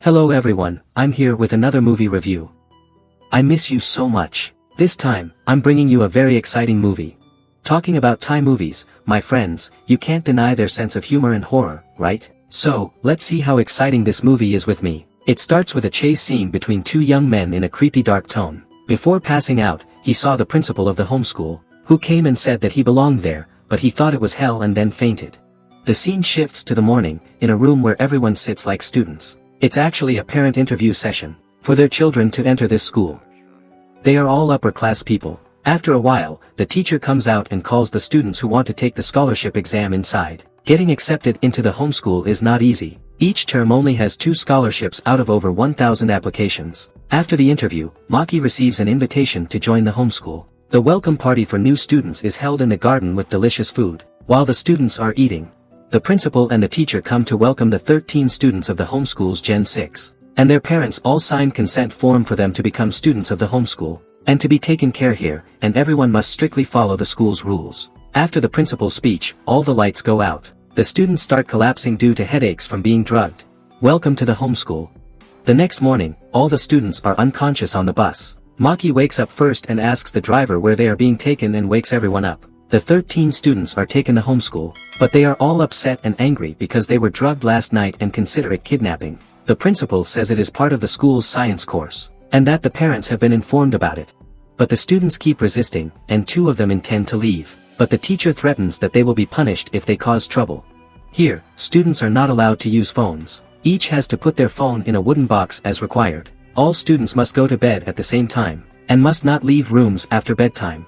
Hello everyone, I'm here with another movie review. I miss you so much. This time, I'm bringing you a very exciting movie. Talking about Thai movies, my friends, you can't deny their sense of humor and horror, right? So, let's see how exciting this movie is with me. It starts with a chase scene between two young men in a creepy dark tone. Before passing out, he saw the principal of the homeschool, who came and said that he belonged there, but he thought it was hell and then fainted. The scene shifts to the morning, in a room where everyone sits like students. It's actually a parent interview session, for their children to enter this school. They are all upper-class people. After a while, the teacher comes out and calls the students who want to take the scholarship exam inside. Getting accepted into the homeschool is not easy. Each term only has 2 scholarships out of over 1,000 applications. After the interview, Maki receives an invitation to join the homeschool. The welcome party for new students is held in the garden with delicious food. While the students are eating, the principal and the teacher come to welcome the 13 students of the homeschool's Gen 6. And their parents all sign consent form for them to become students of the homeschool, and to be taken care here, and everyone must strictly follow the school's rules. After the principal's speech, all the lights go out. The students start collapsing due to headaches from being drugged. Welcome to the homeschool. The next morning, all the students are unconscious on the bus. Maki wakes up first and asks the driver where they are being taken and wakes everyone up. The 13 students are taken to homeschool, but they are all upset and angry because they were drugged last night and consider it kidnapping. The principal says it is part of the school's science course, and that the parents have been informed about it. But the students keep resisting, and 2 of them intend to leave, but the teacher threatens that they will be punished if they cause trouble. Here, students are not allowed to use phones. Each has to put their phone in a wooden box as required. All students must go to bed at the same time, and must not leave rooms after bedtime.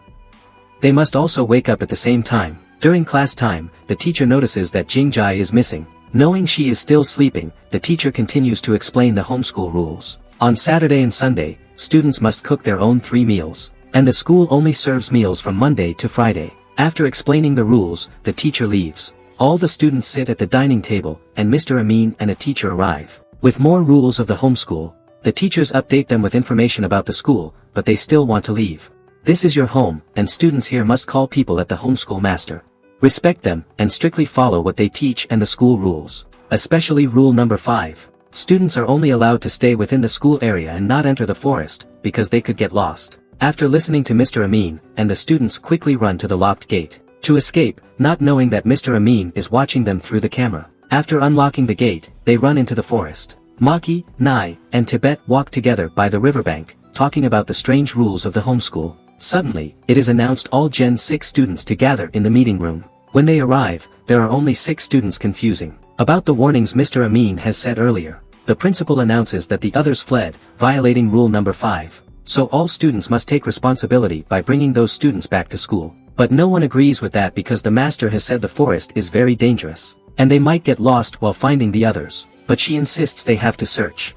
They must also wake up at the same time. During class time, the teacher notices that Jingjai is missing. Knowing she is still sleeping, the teacher continues to explain the homeschool rules. On Saturday and Sunday, students must cook their own 3 meals, and the school only serves meals from Monday to Friday. After explaining the rules, the teacher leaves. All the students sit at the dining table, and Mr. Amin and a teacher arrive. With more rules of the homeschool, the teachers update them with information about the school, but they still want to leave. This is your home, and students here must call people at the homeschool master. Respect them, and strictly follow what they teach and the school rules. Especially rule number 5. Students are only allowed to stay within the school area and not enter the forest, because they could get lost. After listening to Mr. Amin, and the students quickly run to the locked gate to escape, not knowing that Mr. Amin is watching them through the camera. After unlocking the gate, they run into the forest. Maki, Nai, and Tibet walk together by the riverbank, talking about the strange rules of the homeschool. Suddenly, it is announced all Gen 6 students to gather in the meeting room. When they arrive, there are only 6 students confusing about the warnings Mr. Amin has said earlier. The principal announces that the others fled, violating rule number 5. So all students must take responsibility by bringing those students back to school. But no one agrees with that because the master has said the forest is very dangerous, and they might get lost while finding the others, but she insists they have to search.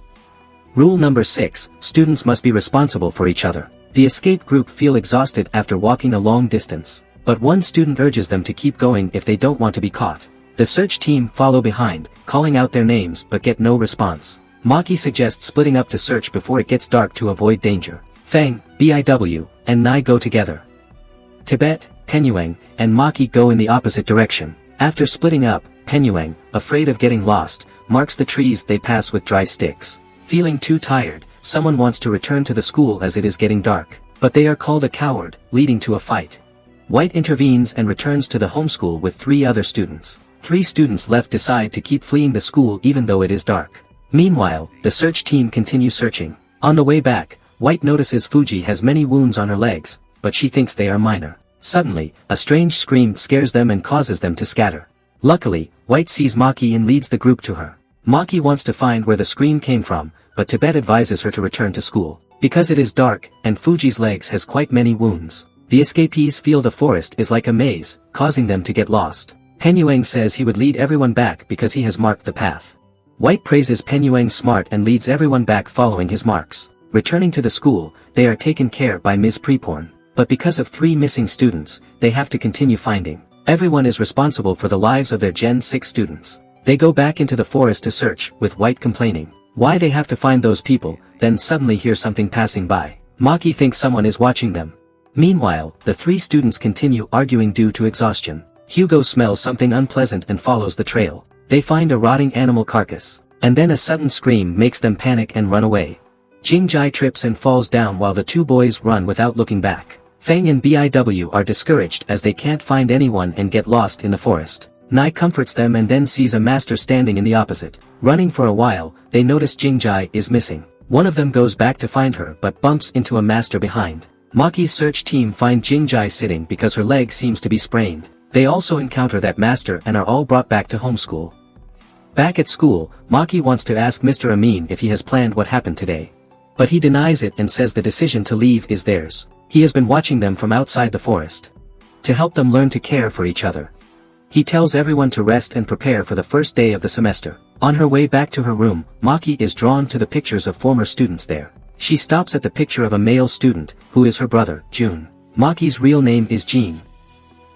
Rule number 6, students must be responsible for each other. The escape group feel exhausted after walking a long distance, but one student urges them to keep going if they don't want to be caught. The search team follow behind, calling out their names but get no response. Maki suggests splitting up to search before it gets dark to avoid danger. Fang, Biw, and Nai go together. Tibet, Penyuang, and Maki go in the opposite direction. After splitting up, Penyuang, afraid of getting lost, marks the trees they pass with dry sticks. Feeling too tired, someone wants to return to the school as it is getting dark, but they are called a coward, leading to a fight. White intervenes and returns to the homeschool with 3 other students. 3 students left decide to keep fleeing the school even though it is dark. Meanwhile, the search team continue searching. On the way back, White notices Fuji has many wounds on her legs, but she thinks they are minor. Suddenly, a strange scream scares them and causes them to scatter. Luckily, White sees Maki and leads the group to her. Maki wants to find where the scream came from, but Tibet advises her to return to school, because it is dark, and Fuji's legs has quite many wounds. The escapees feel the forest is like a maze, causing them to get lost. Penyuang says he would lead everyone back because he has marked the path. White praises Penyuang's smart and leads everyone back following his marks. Returning to the school, they are taken care by Ms. Preporn, but because of 3 missing students, they have to continue finding. Everyone is responsible for the lives of their Gen 6 students. They go back into the forest to search, with White complaining why they have to find those people, then suddenly hear something passing by. Maki thinks someone is watching them. Meanwhile, the 3 students continue arguing due to exhaustion. Hugo smells something unpleasant and follows the trail. They find a rotting animal carcass. And then a sudden scream makes them panic and run away. Jingjai trips and falls down while the two boys run without looking back. Fang and Biw are discouraged as they can't find anyone and get lost in the forest. Nai comforts them and then sees a master standing in the opposite. Running for a while, they notice Jingjai is missing. One of them goes back to find her but bumps into a master behind. Maki's search team find Jingjai sitting because her leg seems to be sprained. They also encounter that master and are all brought back to Homeschool. Back at school, Maki wants to ask Mr. Amin if he has planned what happened today. But he denies it and says the decision to leave is theirs. He has been watching them from outside the forest. To help them learn to care for each other. He tells everyone to rest and prepare for the first day of the semester. On her way back to her room, Maki is drawn to the pictures of former students there. She stops at the picture of a male student, who is her brother, Jun. Maki's real name is Jean.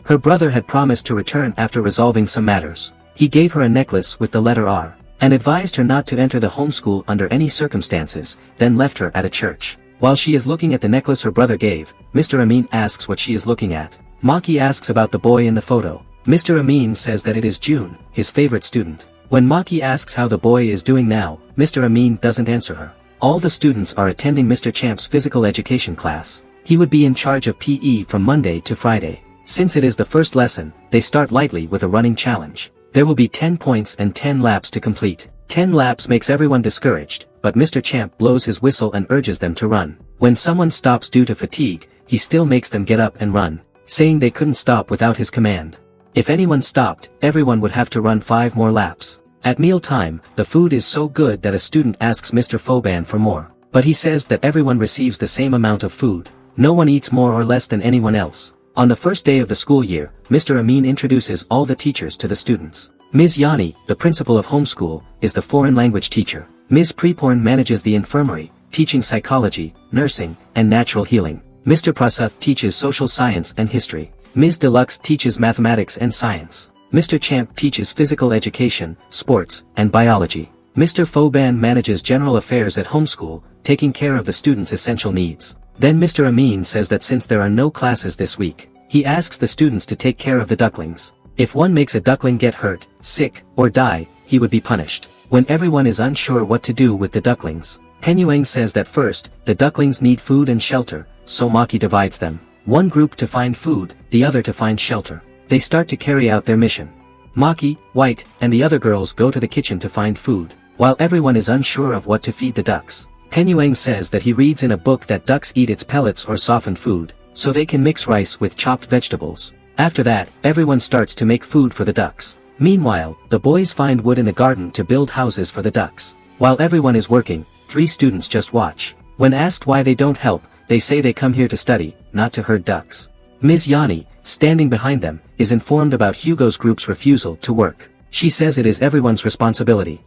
Her brother had promised to return after resolving some matters. He gave her a necklace with the letter R, and advised her not to enter the homeschool under any circumstances, then left her at a church. While she is looking at the necklace her brother gave, Mr. Amin asks what she is looking at. Maki asks about the boy in the photo. Mr. Amin says that it is Jun, his favorite student. When Maki asks how the boy is doing now, Mr. Amin doesn't answer her. All the students are attending Mr. Champ's physical education class. He would be in charge of PE from Monday to Friday. Since it is the first lesson, they start lightly with a running challenge. There will be 10 points and 10 laps to complete. 10 laps makes everyone discouraged, but Mr. Champ blows his whistle and urges them to run. When someone stops due to fatigue, he still makes them get up and run, saying they couldn't stop without his command. If anyone stopped, everyone would have to run 5 more laps. At meal time, the food is so good that a student asks Mr. Foban for more. But he says that everyone receives the same amount of food. No one eats more or less than anyone else. On the first day of the school year, Mr. Amin introduces all the teachers to the students. Ms. Yani, the principal of Homeschool, is the foreign language teacher. Ms. Preporn manages the infirmary, teaching psychology, nursing, and natural healing. Mr. Prasath teaches social science and history. Ms. Deluxe teaches mathematics and science. Mr. Champ teaches physical education, sports, and biology. Mr. Foban manages general affairs at Homeschool, taking care of the students' essential needs. Then Mr. Amin says that since there are no classes this week, he asks the students to take care of the ducklings. If one makes a duckling get hurt, sick, or die, he would be punished. When everyone is unsure what to do with the ducklings, Penyuang says that first, the ducklings need food and shelter, so Maki divides them. One group to find food, the other to find shelter. They start to carry out their mission. Maki, White, and the other girls go to the kitchen to find food. While everyone is unsure of what to feed the ducks, Penyuang says that he reads in a book that ducks eat its pellets or softened food, so they can mix rice with chopped vegetables. After that, everyone starts to make food for the ducks. Meanwhile, the boys find wood in the garden to build houses for the ducks. While everyone is working, 3 students just watch. When asked why they don't help, they say they come here to study, not to herd ducks. Ms. Yani, standing behind them, is informed about Hugo's group's refusal to work. She says it is everyone's responsibility.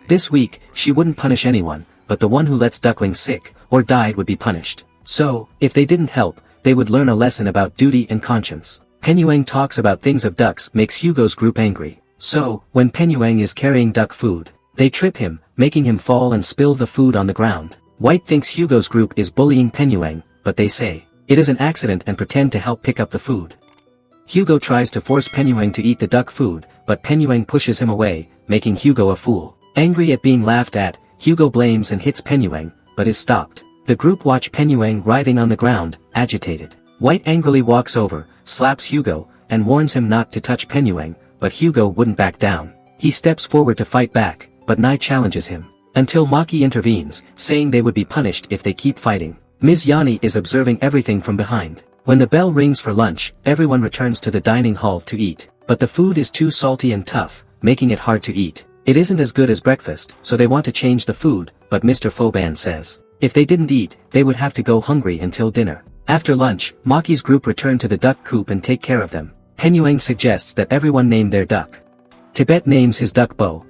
This week, she wouldn't punish anyone, but the one who lets ducklings sick, or died would be punished. So, if they didn't help, they would learn a lesson about duty and conscience. Penyuang talks about things of ducks makes Hugo's group angry. So, when Penyuang is carrying duck food, they trip him, making him fall and spill the food on the ground. White thinks Hugo's group is bullying Penyuang, but they say it is an accident and pretend to help pick up the food. Hugo tries to force Penyuang to eat the duck food, but Penyuang pushes him away, making Hugo a fool. Angry at being laughed at, Hugo blames and hits Penyuang, but is stopped. The group watch Penyuang writhing on the ground, agitated. White angrily walks over, slaps Hugo, and warns him not to touch Penyuang, but Hugo wouldn't back down. He steps forward to fight back, but Nai challenges him. Until Maki intervenes, saying they would be punished if they keep fighting. Ms. Yani is observing everything from behind. When the bell rings for lunch, everyone returns to the dining hall to eat. But the food is too salty and tough, making it hard to eat. It isn't as good as breakfast, so they want to change the food, but Mr. Foban says if they didn't eat, they would have to go hungry until dinner. After lunch, Maki's group return to the duck coop and take care of them. Penyuang suggests that everyone name their duck. Tibet names his duck Bo.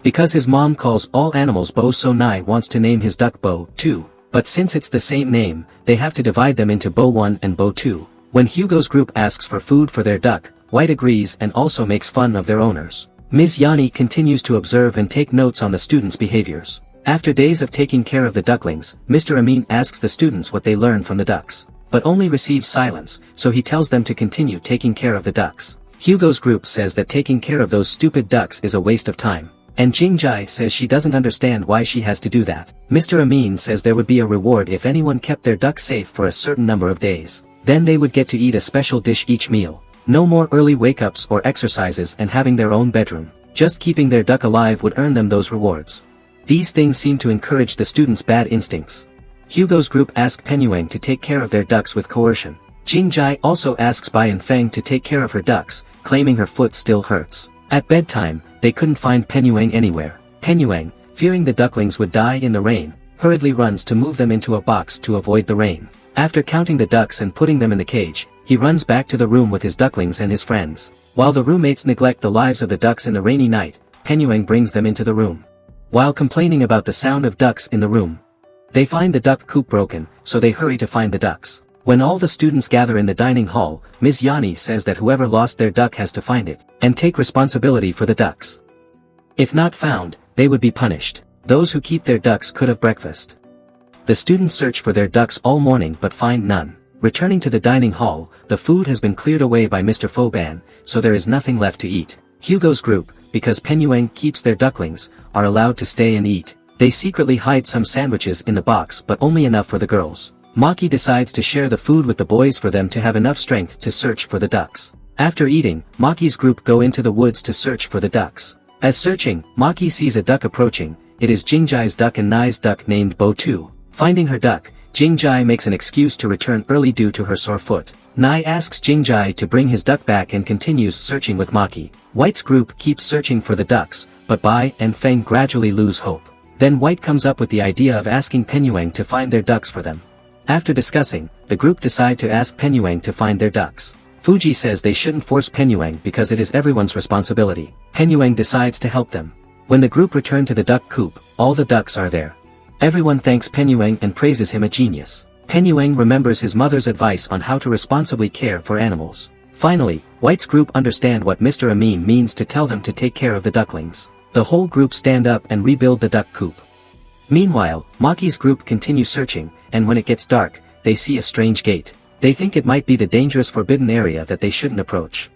Because his mom calls all animals Bo, so Nai wants to name his duck Bo, too. But since it's the same name, they have to divide them into Bo 1 and Bo 2. When Hugo's group asks for food for their duck, White agrees and also makes fun of their owners. Ms. Yani continues to observe and take notes on the students' behaviors. After days of taking care of the ducklings, Mr. Amin asks the students what they learned from the ducks, but only receives silence, so he tells them to continue taking care of the ducks. Hugo's group says that taking care of those stupid ducks is a waste of time. and Jingjai says she doesn't understand why she has to do that. Mr. Amin says there would be a reward if anyone kept their duck safe for a certain number of days. Then they would get to eat a special dish each meal. No more early wake-ups or exercises and having their own bedroom. Just keeping their duck alive would earn them those rewards. These things seem to encourage the students' bad instincts. Hugo's group ask Penyueng to take care of their ducks with coercion. Jingjai also asks Bai and Fang to take care of her ducks, claiming her foot still hurts. At bedtime, they couldn't find Penyueng anywhere. Penyueng, fearing the ducklings would die in the rain, hurriedly runs to move them into a box to avoid the rain. After counting the ducks and putting them in the cage, he runs back to the room with his ducklings and his friends. While the roommates neglect the lives of the ducks in the rainy night, Penyueng brings them into the room. While complaining about the sound of ducks in the room, they find the duck coop broken, so they hurry to find the ducks. When all the students gather in the dining hall, Ms. Yani says that whoever lost their duck has to find it, and take responsibility for the ducks. If not found, they would be punished. Those who keep their ducks could have breakfast. The students search for their ducks all morning but find none. Returning to the dining hall, the food has been cleared away by Mr. Foban, so there is nothing left to eat. Hugo's group, because Penyueng keeps their ducklings, are allowed to stay and eat. They secretly hide some sandwiches in the box but only enough for the girls. Maki decides to share the food with the boys for them to have enough strength to search for the ducks. After eating, Maki's group go into the woods to search for the ducks. As searching, Maki sees a duck approaching. It is Jingjai's duck and Nai's duck named Bo2. Finding her duck, Jingjai makes an excuse to return early due to her sore foot. Nai asks Jingjai to bring his duck back and continues searching with Maki. White's group keeps searching for the ducks, but Bai and Fang gradually lose hope. Then White comes up with the idea of asking Penyueng to find their ducks for them. After discussing, the group decide to ask Penyueng to find their ducks. Fuji says they shouldn't force Penyueng because it is everyone's responsibility. Penyueng decides to help them. When the group return to the duck coop, all the ducks are there. Everyone thanks Penyueng and praises him a genius. Penyueng remembers his mother's advice on how to responsibly care for animals. Finally, White's group understand what Mr. Amin means to tell them to take care of the ducklings. The whole group stand up and rebuild the duck coop. Meanwhile, Maki's group continue searching, and when it gets dark, they see a strange gate. They think it might be the dangerous forbidden area that they shouldn't approach.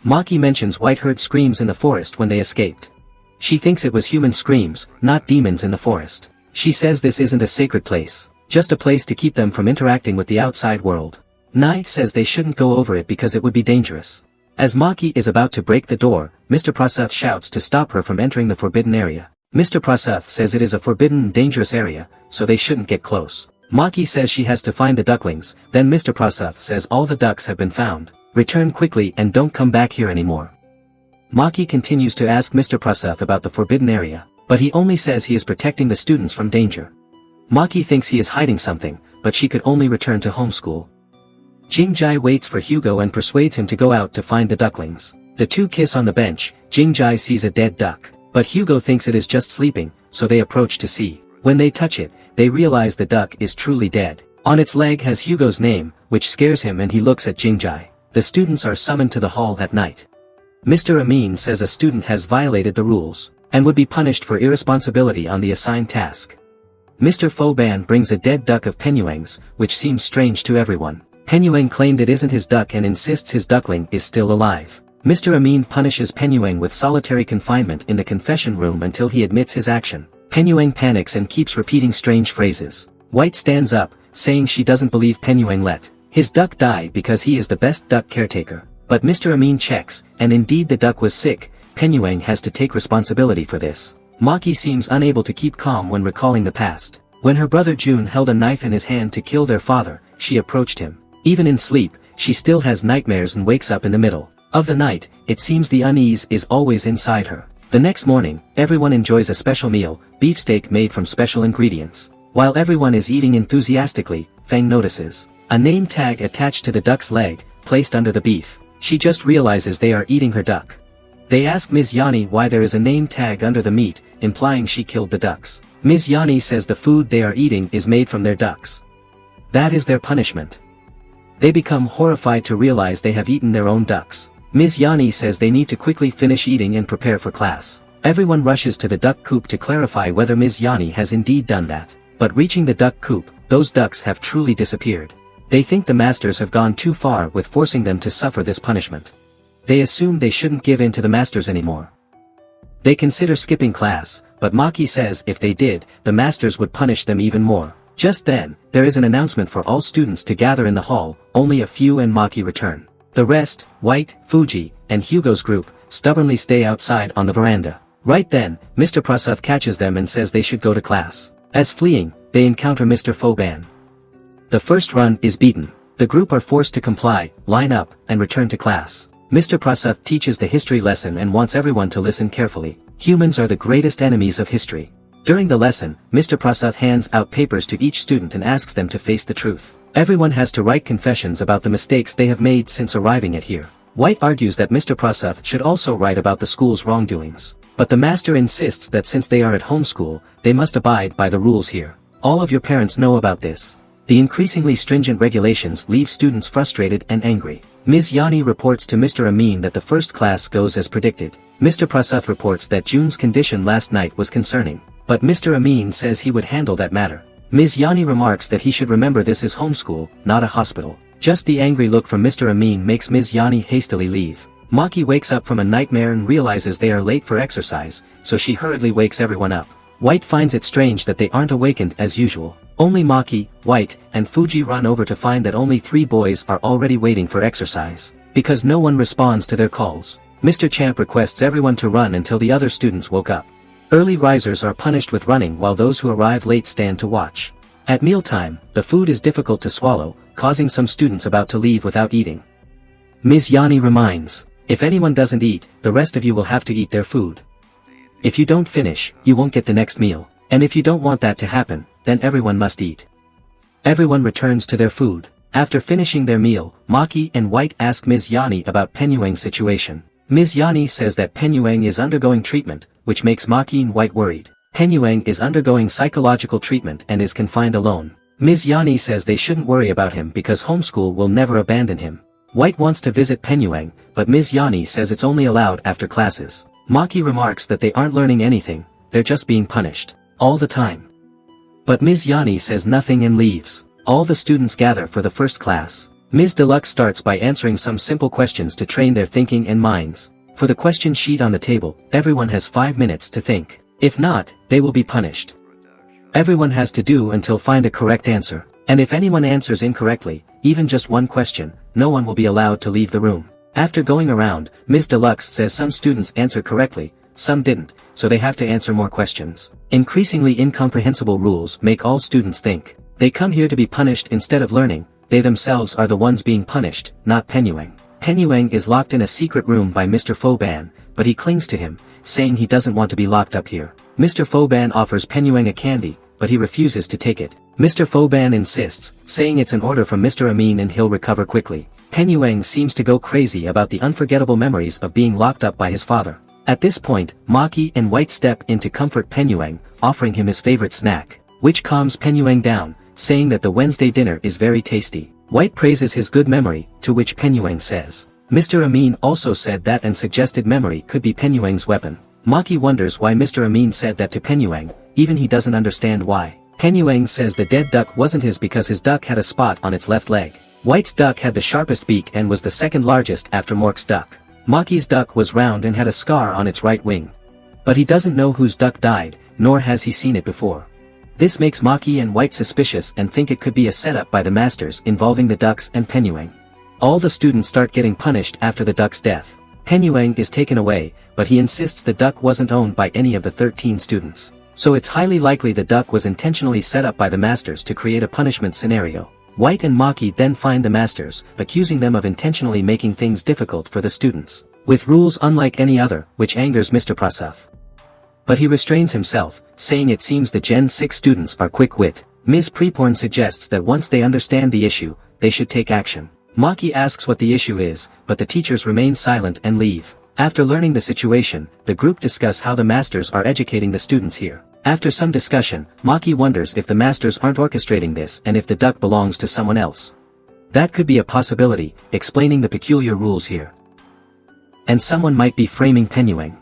Maki mentions White heard screams in the forest when they escaped. She thinks it was human screams, not demons in the forest. She says this isn't a sacred place, just a place to keep them from interacting with the outside world. Nai says they shouldn't go over it because it would be dangerous. As Maki is about to break the door, Mr. Praseth shouts to stop her from entering the forbidden area. Mr. Praseth says it is a forbidden and dangerous area, so they shouldn't get close. Maki says she has to find the ducklings, then Mr. Praseth says all the ducks have been found. Return quickly and don't come back here anymore. Maki continues to ask Mr. Praseth about the forbidden area, but he only says he is protecting the students from danger. Maki thinks he is hiding something, but she could only return to homeschool. Jingjai waits for Hugo and persuades him to go out to find the ducklings. The two kiss on the bench. Jingjai sees a dead duck, but Hugo thinks it is just sleeping, so they approach to see. When they touch it, they realize the duck is truly dead. On its leg has Hugo's name, which scares him and he looks at Jingjai. The students are summoned to the hall at night. Mr. Amin says a student has violated the rules, and would be punished for irresponsibility on the assigned task. Mr. Foban brings a dead duck of Penyueng's, which seems strange to everyone. Penyueng claimed it isn't his duck and insists his duckling is still alive. Mr. Amin punishes Penyueng with solitary confinement in the confession room until he admits his action. Penyueng panics and keeps repeating strange phrases. White stands up, saying she doesn't believe Penyueng let his duck die because he is the best duck caretaker. But Mr. Amin checks, and indeed the duck was sick. Penyueng has to take responsibility for this. Maki seems unable to keep calm when recalling the past. When her brother June held a knife in his hand to kill their father, she approached him. Even in sleep, she still has nightmares and wakes up in the middle of the night. It seems the unease is always inside her. The next morning, everyone enjoys a special meal, beefsteak made from special ingredients. While everyone is eating enthusiastically, Fang notices a name tag attached to the duck's leg, placed under the beef. She just realizes they are eating her duck. They ask Ms. Yani why there is a name tag under the meat, implying she killed the ducks. Ms. Yani says the food they are eating is made from their ducks. That is their punishment. They become horrified to realize they have eaten their own ducks. Ms. Yani says they need to quickly finish eating and prepare for class. Everyone rushes to the duck coop to clarify whether Ms. Yani has indeed done that. But reaching the duck coop, those ducks have truly disappeared. They think the masters have gone too far with forcing them to suffer this punishment. They assume they shouldn't give in to the masters anymore. They consider skipping class, but Maki says if they did, the masters would punish them even more. Just then, there is an announcement for all students to gather in the hall, only a few and Maki return. The rest, White, Fuji, and Hugo's group, stubbornly stay outside on the veranda. Right then, Mr. Prasath catches them and says they should go to class. As fleeing, they encounter Mr. Foban. The first run is beaten. The group are forced to comply, line up, and return to class. Mr. Prasath teaches the history lesson and wants everyone to listen carefully. Humans are the greatest enemies of history. During the lesson, Mr. Prasath hands out papers to each student and asks them to face the truth. Everyone has to write confessions about the mistakes they have made since arriving at here. White argues that Mr. Prasath should also write about the school's wrongdoings. But the master insists that since they are at homeschool, they must abide by the rules here. All of your parents know about this. The increasingly stringent regulations leave students frustrated and angry. Ms. Yani reports to Mr. Amin that the first class goes as predicted. Mr. Prasath reports that June's condition last night was concerning. But Mr. Amin says he would handle that matter. Ms. Yani remarks that he should remember this is homeschool, not a hospital. Just the angry look from Mr. Amin makes Ms. Yani hastily leave. Maki wakes up from a nightmare and realizes they are late for exercise, so she hurriedly wakes everyone up. White finds it strange that they aren't awakened as usual. Only Maki, White, and Fuji run over to find that only 3 boys are already waiting for exercise. Because no one responds to their calls, Mr. Champ requests everyone to run until the other students woke up. Early risers are punished with running while those who arrive late stand to watch. At mealtime, the food is difficult to swallow, causing some students about to leave without eating. Ms. Yani reminds, if anyone doesn't eat, the rest of you will have to eat their food. If you don't finish, you won't get the next meal, and if you don't want that to happen, then everyone must eat. Everyone returns to their food. After finishing their meal, Maki and White ask Ms. Yani about Penyuang's situation. Ms. Yani says that Penyuang is undergoing treatment, which makes Maki and White worried. Penyuang is undergoing psychological treatment and is confined alone. Ms. Yani says they shouldn't worry about him because homeschool will never abandon him. White wants to visit Penyuang, but Ms. Yani says it's only allowed after classes. Maki remarks that they aren't learning anything, they're just being punished. All the time. But Ms. Yani says nothing and leaves. All the students gather for the first class. Ms. Deluxe starts by answering some simple questions to train their thinking and minds. For the question sheet on the table, everyone has 5 minutes to think. If not, they will be punished. Everyone has to do until find a correct answer. And if anyone answers incorrectly, even just one question, no one will be allowed to leave the room. After going around, Ms. Deluxe says some students answered correctly, some didn't, so they have to answer more questions. Increasingly incomprehensible rules make all students think. They come here to be punished instead of learning. They themselves are the ones being punished, not Penyuang. Penyuang is locked in a secret room by Mr. Foban, but he clings to him, saying he doesn't want to be locked up here. Mr. Foban offers Penyuang a candy, but he refuses to take it. Mr. Foban insists, saying it's an order from Mr. Amin and he'll recover quickly. Penyuang seems to go crazy about the unforgettable memories of being locked up by his father. At this point, Maki and White step in to comfort Penyuang, offering him his favorite snack, which calms Penyuang down, saying that the Wednesday dinner is very tasty. White praises his good memory, to which Penyuang says. Mr. Amin also said that and suggested memory could be Penyuang's weapon. Maki wonders why Mr. Amin said that to Penyuang, even he doesn't understand why. Penyuang says the dead duck wasn't his because his duck had a spot on its left leg. White's duck had the sharpest beak and was the second largest after Mork's duck. Maki's duck was round and had a scar on its right wing. But he doesn't know whose duck died, nor has he seen it before. This makes Maki and White suspicious and think it could be a setup by the masters involving the ducks and Penyuang. All the students start getting punished after the duck's death. Penyuang is taken away, but he insists the duck wasn't owned by any of the 13 students. So it's highly likely the duck was intentionally set up by the masters to create a punishment scenario. White and Maki then find the masters, accusing them of intentionally making things difficult for the students, with rules unlike any other, which angers Mr. Prasath. But he restrains himself, saying it seems the Gen 6 students are quick-wit. Ms. Preporn suggests that once they understand the issue, they should take action. Maki asks what the issue is, but the teachers remain silent and leave. After learning the situation, the group discuss how the masters are educating the students here. After some discussion, Maki wonders if the masters aren't orchestrating this and if the duck belongs to someone else. That could be a possibility, explaining the peculiar rules here. And someone might be framing Penyuang.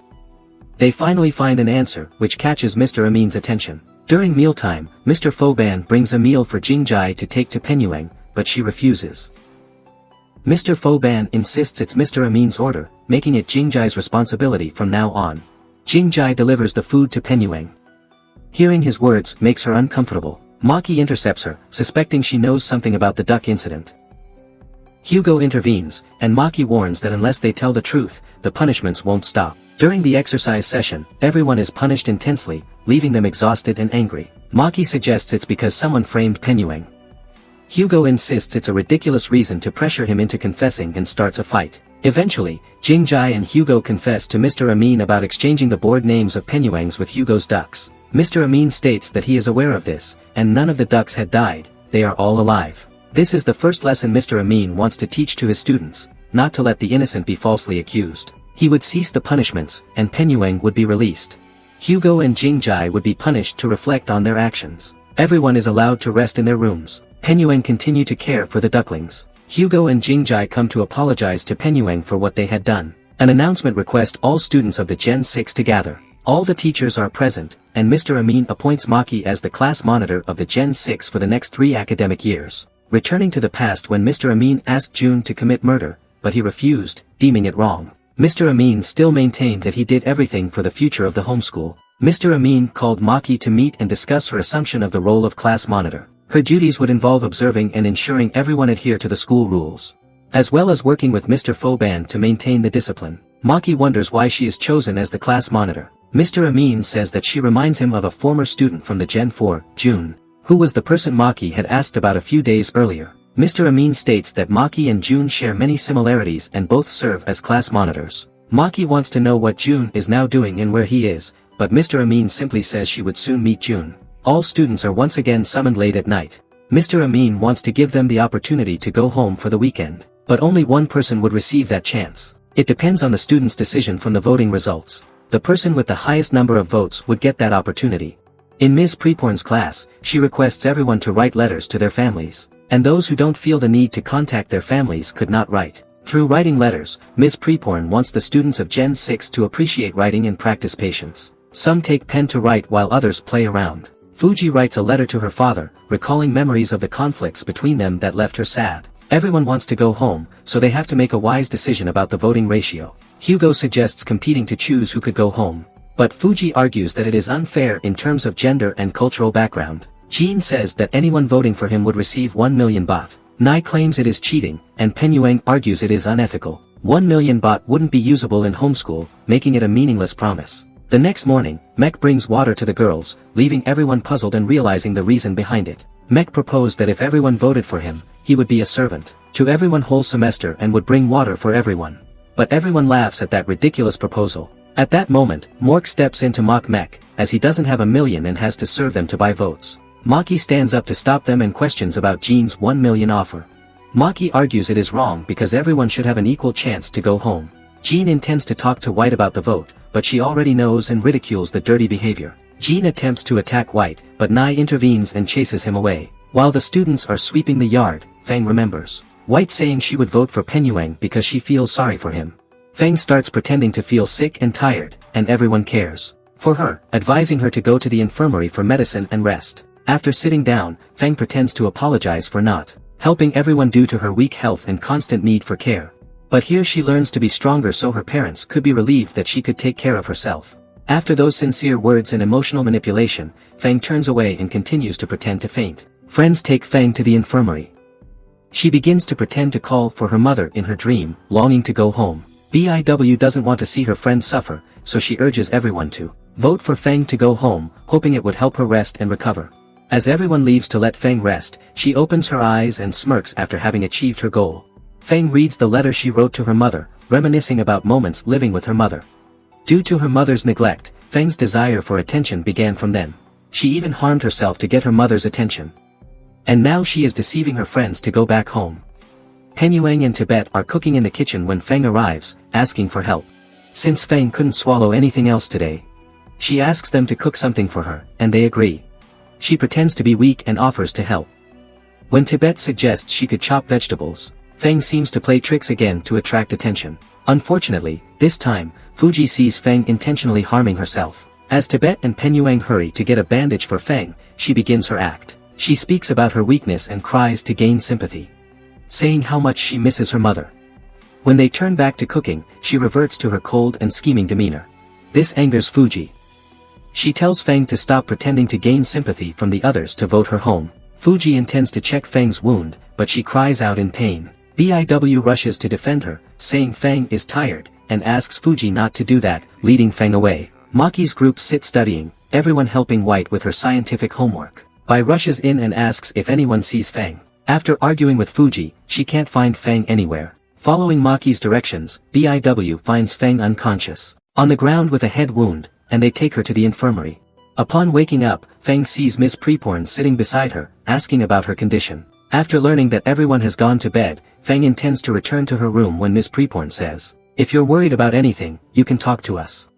They finally find an answer, which catches Mr. Amin's attention. During mealtime, Mr. Foban brings a meal for Jingjai to take to Penyuang, but she refuses. Mr. Foban insists it's Mr. Amin's order, making it Jingjai's responsibility from now on. Jingjai delivers the food to Penyueng. Hearing his words makes her uncomfortable. Maki intercepts her, suspecting she knows something about the duck incident. Hugo intervenes, and Maki warns that unless they tell the truth, the punishments won't stop. During the exercise session, everyone is punished intensely, leaving them exhausted and angry. Maki suggests it's because someone framed Penyueng. Hugo insists it's a ridiculous reason to pressure him into confessing and starts a fight. Eventually, Jingjai and Hugo confess to Mr. Amin about exchanging the board names of Penyuengs with Hugo's ducks. Mr. Amin states that he is aware of this, and none of the ducks had died, they are all alive. This is the first lesson Mr. Amin wants to teach to his students, not to let the innocent be falsely accused. He would cease the punishments, and Penyueng would be released. Hugo and Jingjai would be punished to reflect on their actions. Everyone is allowed to rest in their rooms. Penyueng continue to care for the ducklings. Hugo and Jingjai come to apologize to Penyueng for what they had done. An announcement requests all students of the Gen 6 to gather. All the teachers are present, and Mr. Amin appoints Maki as the class monitor of the Gen 6 for the next 3 academic years. Returning to the past when Mr. Amin asked June to commit murder, but he refused, deeming it wrong. Mr. Amin still maintained that he did everything for the future of the homeschool. Mr. Amin called Maki to meet and discuss her assumption of the role of class monitor. Her duties would involve observing and ensuring everyone adhere to the school rules, as well as working with Mr. Foban to maintain the discipline. Maki wonders why she is chosen as the class monitor. Mr. Amin says that she reminds him of a former student from the Gen 4, June, who was the person Maki had asked about a few days earlier. Mr. Amin states that Maki and June share many similarities and both serve as class monitors. Maki wants to know what June is now doing and where he is, but Mr. Amin simply says she would soon meet June. All students are once again summoned late at night. Mr. Amin wants to give them the opportunity to go home for the weekend, but only one person would receive that chance. It depends on the student's decision from the voting results. The person with the highest number of votes would get that opportunity. In Ms. Preporn's class, she requests everyone to write letters to their families, and those who don't feel the need to contact their families could not write. Through writing letters, Ms. Preporn wants the students of Gen 6 to appreciate writing and practice patience. Some take pen to write while others play around. Fuji writes a letter to her father, recalling memories of the conflicts between them that left her sad. Everyone wants to go home, so they have to make a wise decision about the voting ratio. Hugo suggests competing to choose who could go home, but Fuji argues that it is unfair in terms of gender and cultural background. Jean says that anyone voting for him would receive 1 million baht. Nai claims it is cheating, and Penyueng argues it is unethical. 1 million baht wouldn't be usable in homeschool, making it a meaningless promise. The next morning, Mek brings water to the girls, leaving everyone puzzled and realizing the reason behind it. Mek proposed that if everyone voted for him, he would be a servant to everyone whole semester and would bring water for everyone. But everyone laughs at that ridiculous proposal. At that moment, Mork steps in to mock Mek, as he doesn't have 1 million and has to serve them to buy votes. Maki stands up to stop them and questions about Jean's 1 million offer. Maki argues it is wrong because everyone should have an equal chance to go home. Jean intends to talk to White about the vote, but she already knows and ridicules the dirty behavior. Jean attempts to attack White, but Nai intervenes and chases him away. While the students are sweeping the yard, Fang remembers White saying she would vote for Penyueng because she feels sorry for him. Fang starts pretending to feel sick and tired, and everyone cares for her, advising her to go to the infirmary for medicine and rest. After sitting down, Fang pretends to apologize for not helping everyone due to her weak health and constant need for care. But here she learns to be stronger so her parents could be relieved that she could take care of herself. After those sincere words and emotional manipulation, Fang turns away and continues to pretend to faint. Friends take Fang to the infirmary. She begins to pretend to call for her mother in her dream, longing to go home. BIW doesn't want to see her friend suffer, so she urges everyone to vote for Fang to go home, hoping it would help her rest and recover. As everyone leaves to let Fang rest, she opens her eyes and smirks after having achieved her goal. Fang reads the letter she wrote to her mother, reminiscing about moments living with her mother. Due to her mother's neglect, Fang's desire for attention began from then. She even harmed herself to get her mother's attention. And now she is deceiving her friends to go back home. Penyueng and Tibet are cooking in the kitchen when Fang arrives, asking for help. Since Fang couldn't swallow anything else today, she asks them to cook something for her, and they agree. She pretends to be weak and offers to help. When Tibet suggests she could chop vegetables, Fang seems to play tricks again to attract attention. Unfortunately, this time, Fuji sees Fang intentionally harming herself. As Tibet and Penyueng hurry to get a bandage for Fang, she begins her act. She speaks about her weakness and cries to gain sympathy, saying how much she misses her mother. When they turn back to cooking, she reverts to her cold and scheming demeanor. This angers Fuji. She tells Fang to stop pretending to gain sympathy from the others to vote her home. Fuji intends to check Fang's wound, but she cries out in pain. BIW rushes to defend her, saying Fang is tired, and asks Fuji not to do that, leading Fang away. Maki's group sit studying, everyone helping White with her scientific homework. Bai rushes in and asks if anyone sees Fang. After arguing with Fuji, she can't find Fang anywhere. Following Maki's directions, BIW finds Fang unconscious, on the ground with a head wound, and they take her to the infirmary. Upon waking up, Fang sees Miss Preporn sitting beside her, asking about her condition. After learning that everyone has gone to bed, Fang intends to return to her room when Miss Preporn says, "If you're worried about anything, you can talk to us.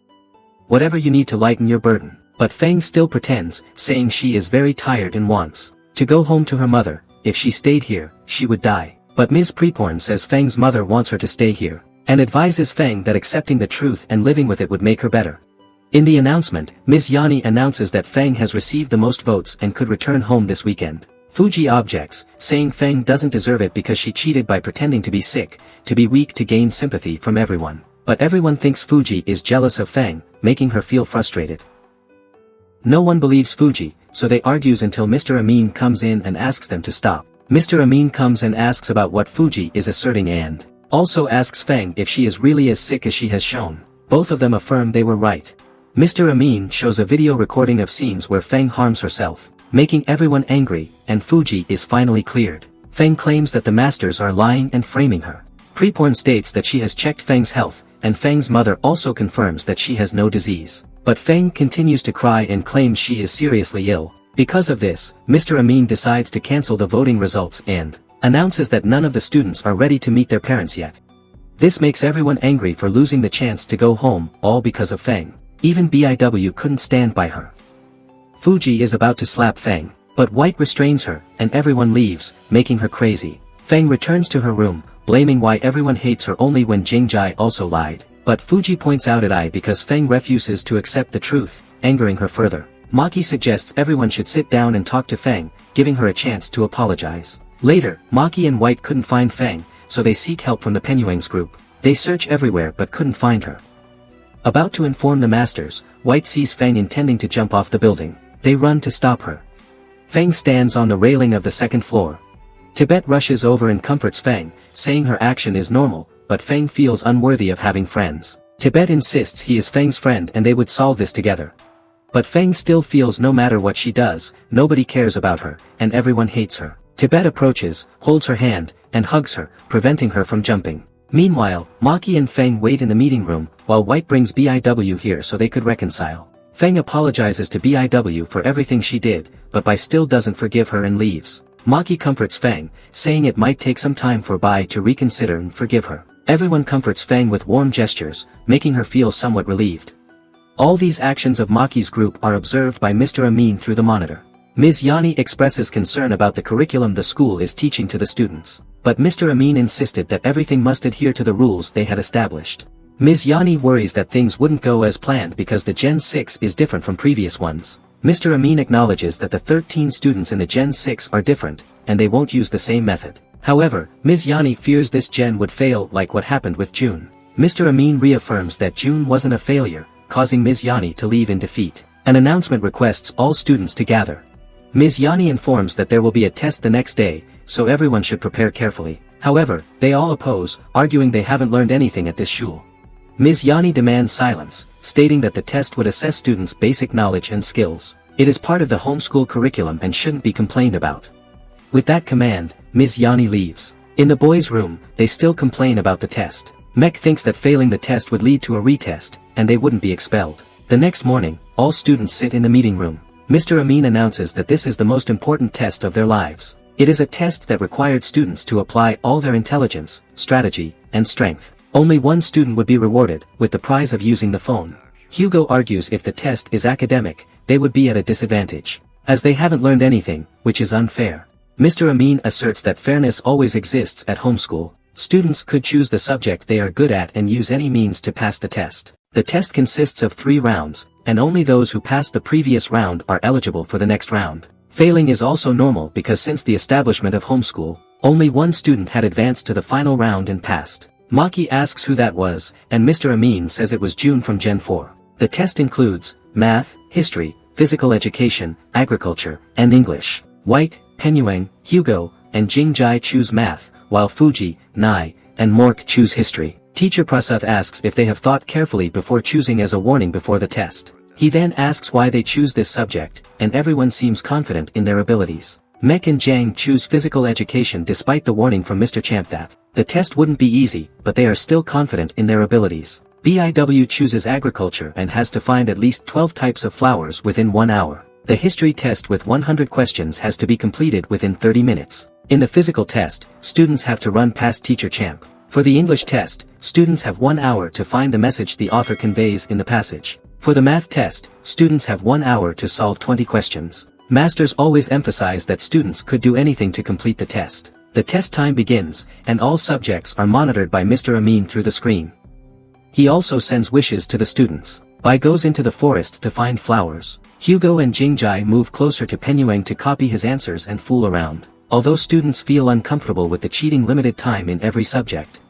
Whatever you need to lighten your burden." But Fang still pretends, saying she is very tired and wants to go home to her mother. If she stayed here, she would die. But Ms. Preporn says Fang's mother wants her to stay here, and advises Fang that accepting the truth and living with it would make her better. In the announcement, Ms. Yani announces that Fang has received the most votes and could return home this weekend. Fuji objects, saying Fang doesn't deserve it because she cheated by pretending to be sick, to be weak to gain sympathy from everyone. But everyone thinks Fuji is jealous of Fang, making her feel frustrated. No one believes Fuji, so they argue until Mr. Amin comes in and asks them to stop. Mr. Amin comes and asks about what Fuji is asserting and also asks Fang if she is really as sick as she has shown. Both of them affirm they were right. Mr. Amin shows a video recording of scenes where Fang harms herself, making everyone angry, and Fuji is finally cleared. Fang claims that the masters are lying and framing her. Preporn states that she has checked Fang's health, and Fang's mother also confirms that she has no disease. But Fang continues to cry and claims she is seriously ill. Because of this, Mr. Amin decides to cancel the voting results and announces that none of the students are ready to meet their parents yet. This makes everyone angry for losing the chance to go home, all because of Fang. Even BIW couldn't stand by her. Fuji is about to slap Fang, but White restrains her, and everyone leaves, making her crazy. Fang returns to her room, blaming why everyone hates her only when Jingjai also lied. But Fuji points out at I because Fang refuses to accept the truth, angering her further. Maki suggests everyone should sit down and talk to Fang, giving her a chance to apologize. Later, Maki and White couldn't find Fang, so they seek help from the Penyuang's group. They search everywhere but couldn't find her. About to inform the masters, White sees Fang intending to jump off the building. They run to stop her. Fang stands on the railing of the second floor. Tibet rushes over and comforts Fang, saying her action is normal, but Fang feels unworthy of having friends. Tibet insists he is Fang's friend and they would solve this together. But Fang still feels no matter what she does, nobody cares about her, and everyone hates her. Tibet approaches, holds her hand, and hugs her, preventing her from jumping. Meanwhile, Maki and Fang wait in the meeting room, while White brings BIW here so they could reconcile. Fang apologizes to BIW for everything she did, but Bai still doesn't forgive her and leaves. Maki comforts Fang, saying it might take some time for Bai to reconsider and forgive her. Everyone comforts Fang with warm gestures, making her feel somewhat relieved. All these actions of Maki's group are observed by Mr. Amin through the monitor. Ms. Yani expresses concern about the curriculum the school is teaching to the students, but Mr. Amin insisted that everything must adhere to the rules they had established. Ms. Yani worries that things wouldn't go as planned because the Gen 6 is different from previous ones. Mr. Amin acknowledges that the 13 students in the Gen 6 are different, and they won't use the same method. However, Ms. Yani fears this gen would fail like what happened with June. Mr. Amin reaffirms that June wasn't a failure, causing Ms. Yani to leave in defeat. An announcement requests all students to gather. Ms. Yani informs that there will be a test the next day, so everyone should prepare carefully. However, they all oppose, arguing they haven't learned anything at this shul. Ms. Yani demands silence, stating that the test would assess students' basic knowledge and skills. It is part of the homeschool curriculum and shouldn't be complained about. With that command, Ms. Yani leaves. In the boys' room, they still complain about the test. Mek thinks that failing the test would lead to a retest, and they wouldn't be expelled. The next morning, all students sit in the meeting room. Mr. Amin announces that this is the most important test of their lives. It is a test that required students to apply all their intelligence, strategy, and strength. Only one student would be rewarded, with the prize of using the phone. Hugo argues if the test is academic, they would be at a disadvantage, as they haven't learned anything, which is unfair. Mr. Amin asserts that fairness always exists at homeschool. Students could choose the subject they are good at and use any means to pass the test. The test consists of 3 rounds, and only those who passed the previous round are eligible for the next round. Failing is also normal because since the establishment of homeschool, only one student had advanced to the final round and passed. Maki asks who that was, and Mr. Amin says it was June from Gen 4. The test includes math, history, physical education, agriculture, and English. White, Penyueng, Hugo, and Jingjai choose math, while Fuji, Nai, and Mork choose history. Teacher Prasad asks if they have thought carefully before choosing as a warning before the test. He then asks why they choose this subject, and everyone seems confident in their abilities. Mek and Jang choose physical education despite the warning from Mr. Champ that the test wouldn't be easy, but they are still confident in their abilities. BIW chooses agriculture and has to find at least 12 types of flowers within 1 hour. The history test with 100 questions has to be completed within 30 minutes. In the physical test, students have to run past Teacher Champ. For the English test, students have 1 hour to find the message the author conveys in the passage. For the math test, students have 1 hour to solve 20 questions. Masters always emphasize that students could do anything to complete the test. The test time begins, and all subjects are monitored by Mr. Amin through the screen. He also sends wishes to the students. Bai goes into the forest to find flowers. Hugo and Jingjai move closer to Penyueng to copy his answers and fool around. Although students feel uncomfortable with the cheating limited time in every subject,